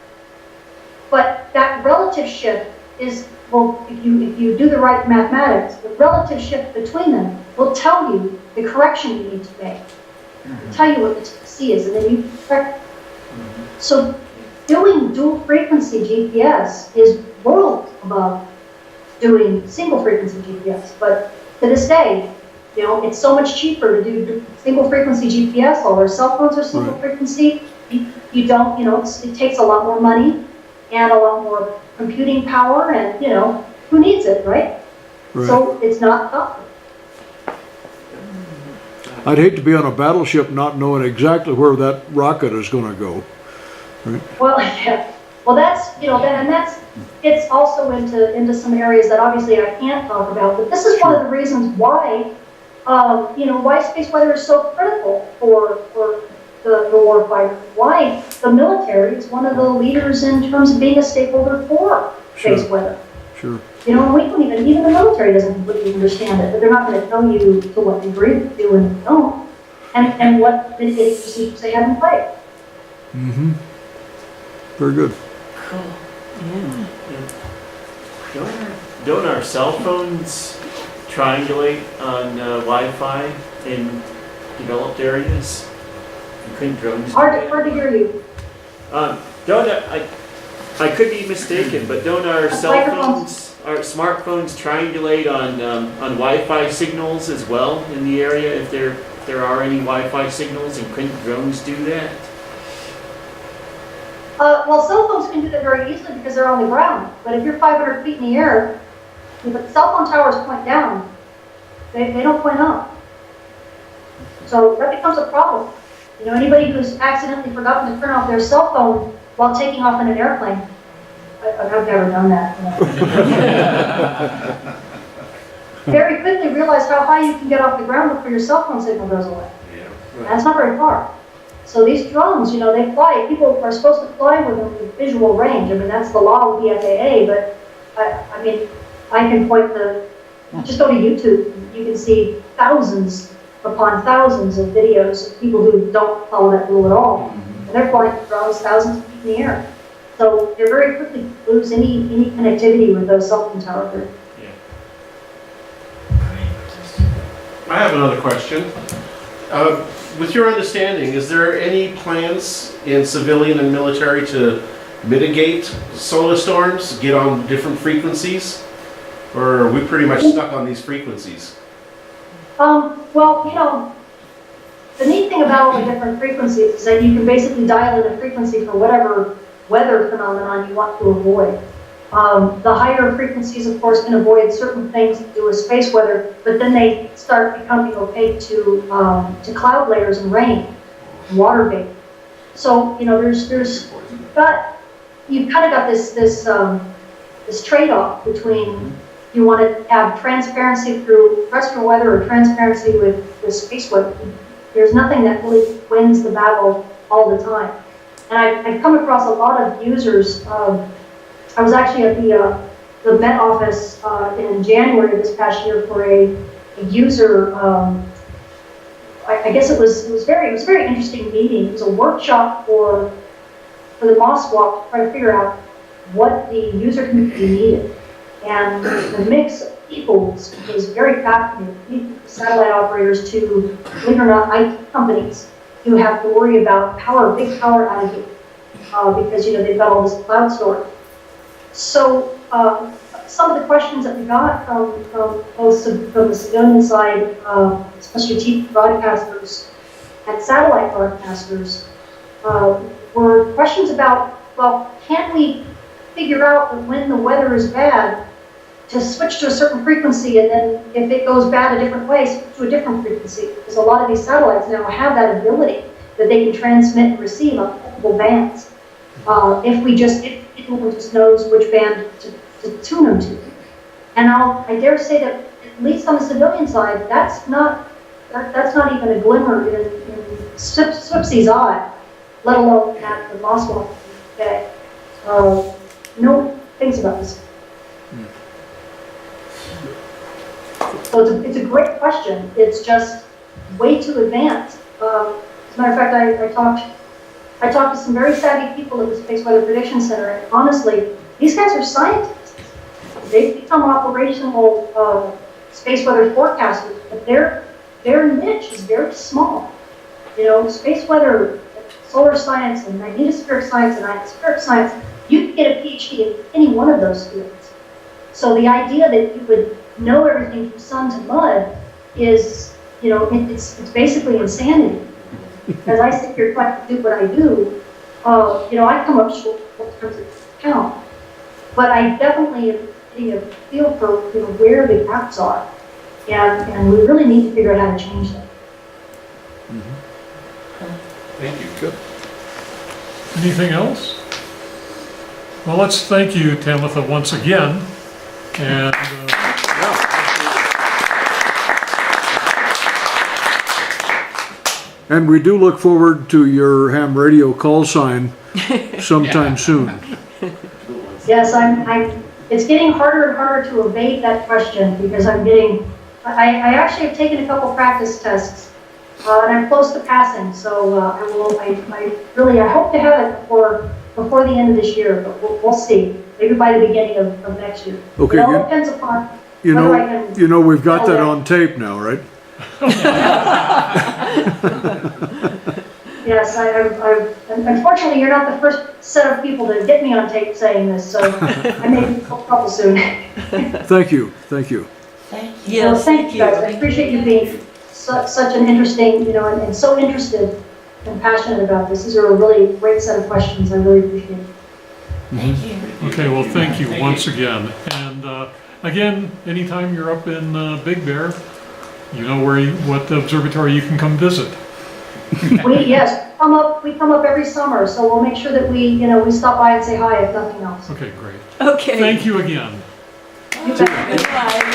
But that relative shift is, well, if you do the right mathematics, the relative shift between them will tell you the correction you need to make. It'll tell you what the TC is, and then you correct. So doing dual frequency GPS is worlds above doing single frequency GPS. But to this day, it's so much cheaper to do single frequency GPS. All our cell phones are single frequency. You don't, it takes a lot more money and a lot more computing power, and who needs it, right? So it's not thoughtful. I'd hate to be on a battleship not knowing exactly where that rocket is going to go. Right? Well, yeah. Well, that's it's also into some areas that obviously I can't talk about. But this is one of the reasons why why space weather is so critical for the warfighter. Why the military is one of the leaders in terms of being a stakeholder for space weather. Sure. We don't even the military doesn't completely understand it, but they're not going to tell you to what degree they do and they don't, and what mitigating procedures they have in place. Mm-hmm. Very good. Cool. Yeah. Don't our cell phones triangulate on Wi-Fi in developed areas? Couldn't drones? Hard to hear you. I could be mistaken, but don't our cell phones, our smartphones triangulate on Wi-Fi signals as well in the area if there are any Wi-Fi signals, and couldn't drones do that? Well, cell phones can do that very easily because they're on the ground. But if you're 500 feet in the air, if the cell phone towers point down, they don't point up. So that becomes a problem. You know, anybody who's accidentally forgotten to turn off their cell phone while taking off in an airplane, I've never done that. Very quickly realize how high you can get off the ground before your cell phone signal goes away. That's not very far. So these drones, you know, they fly. People are supposed to fly with them with visual range. I mean, that's the law with the FAA, but I mean, I can point just go to YouTube. You can see thousands upon thousands of videos of people who don't follow that rule at all. And they're flying drones thousands of feet in the air. So they very quickly lose any connectivity with those cell phone towers. I have another question. With your understanding, is there any plans in civilian and military to mitigate solar storms, get on different frequencies? Or are we pretty much stuck on these frequencies? Well, you know, the neat thing about all the different frequencies is that you can basically dial in a frequency for whatever weather phenomenon you want to avoid. The higher frequencies, of course, can avoid certain things to do with space weather, but then they start becoming opaque to cloud layers and rain, and water vapor. So, you know, you've kind of got this trade-off between you want to have transparency through terrestrial weather or transparency with space weather. There's nothing that really wins the battle all the time. And I've come across a lot of users. I was actually at the Met Office in January of this past year for a user. I guess it was a very interesting meeting. It was a workshop for the Moss Walk to try to figure out what the user community needed. And the mix of people was very fascinating. Satellite operators to, believe it or not, IT companies who have to worry about big power outages because, you know, they've got all this cloud storage. So some of the questions that we got from the civilian side, especially TV broadcasters and satellite broadcasters, were questions about, well, can we figure out that when the weather is bad to switch to a certain frequency, and then if it goes bad a different way, switch to a different frequency? Because a lot of these satellites now have that ability that they can transmit and receive on multiple bands. If people just knows which band to tune them to. And I dare say that at least on the civilian side, that's not even a glimmer in Swipsy's eye, let alone at the Moss Walk today. No one thinks about this. So it's a great question. It's just way too advanced. As a matter of fact, I talked to some very savvy people at the Space Weather Prediction Center, and honestly, these guys are scientists. They've become operational space weather forecasters, but their niche is very small. You know, space weather, solar science, and magnetospheric science, and ionospheric science, you can get a PhD in any one of those fields. So the idea that you would know everything from sun to mud is, you know, it's basically insanity. As I sit here trying to do what I do, you know, I come up short in terms of count, but I definitely am getting a feel for, you know, where the gaps are, and we really need to figure out how to change them. Thank you. Good. Anything else? Well, let's thank you, Tamitha, once again. And And we do look forward to your ham radio call sign sometime soon. Yes, it's getting harder and harder to evade that question because I actually have taken a couple practice tests and I'm close to passing. So I hope to have it before the end of this year, but we'll see. Maybe by the beginning of next year. Okay. It all depends upon You whether I can. know, we've got that on tape now, right? Yes, unfortunately, you're not the first set of people to get me on tape saying this, so I may be in trouble soon. Thank you. Thank you. Yes, Well, thank you guys. I appreciate you being such an interesting, you know, and so interested and passionate about this. These are a really great set of questions. I really appreciate it. Thank you. okay, well, thank you once again. And again, anytime you're up in Big Bear, You know what observatory you can come visit. Yes, we come up every summer, so we'll make sure that we stop by and say hi if nothing else. Okay, great. Okay. Thank you again. You bet. Goodbye.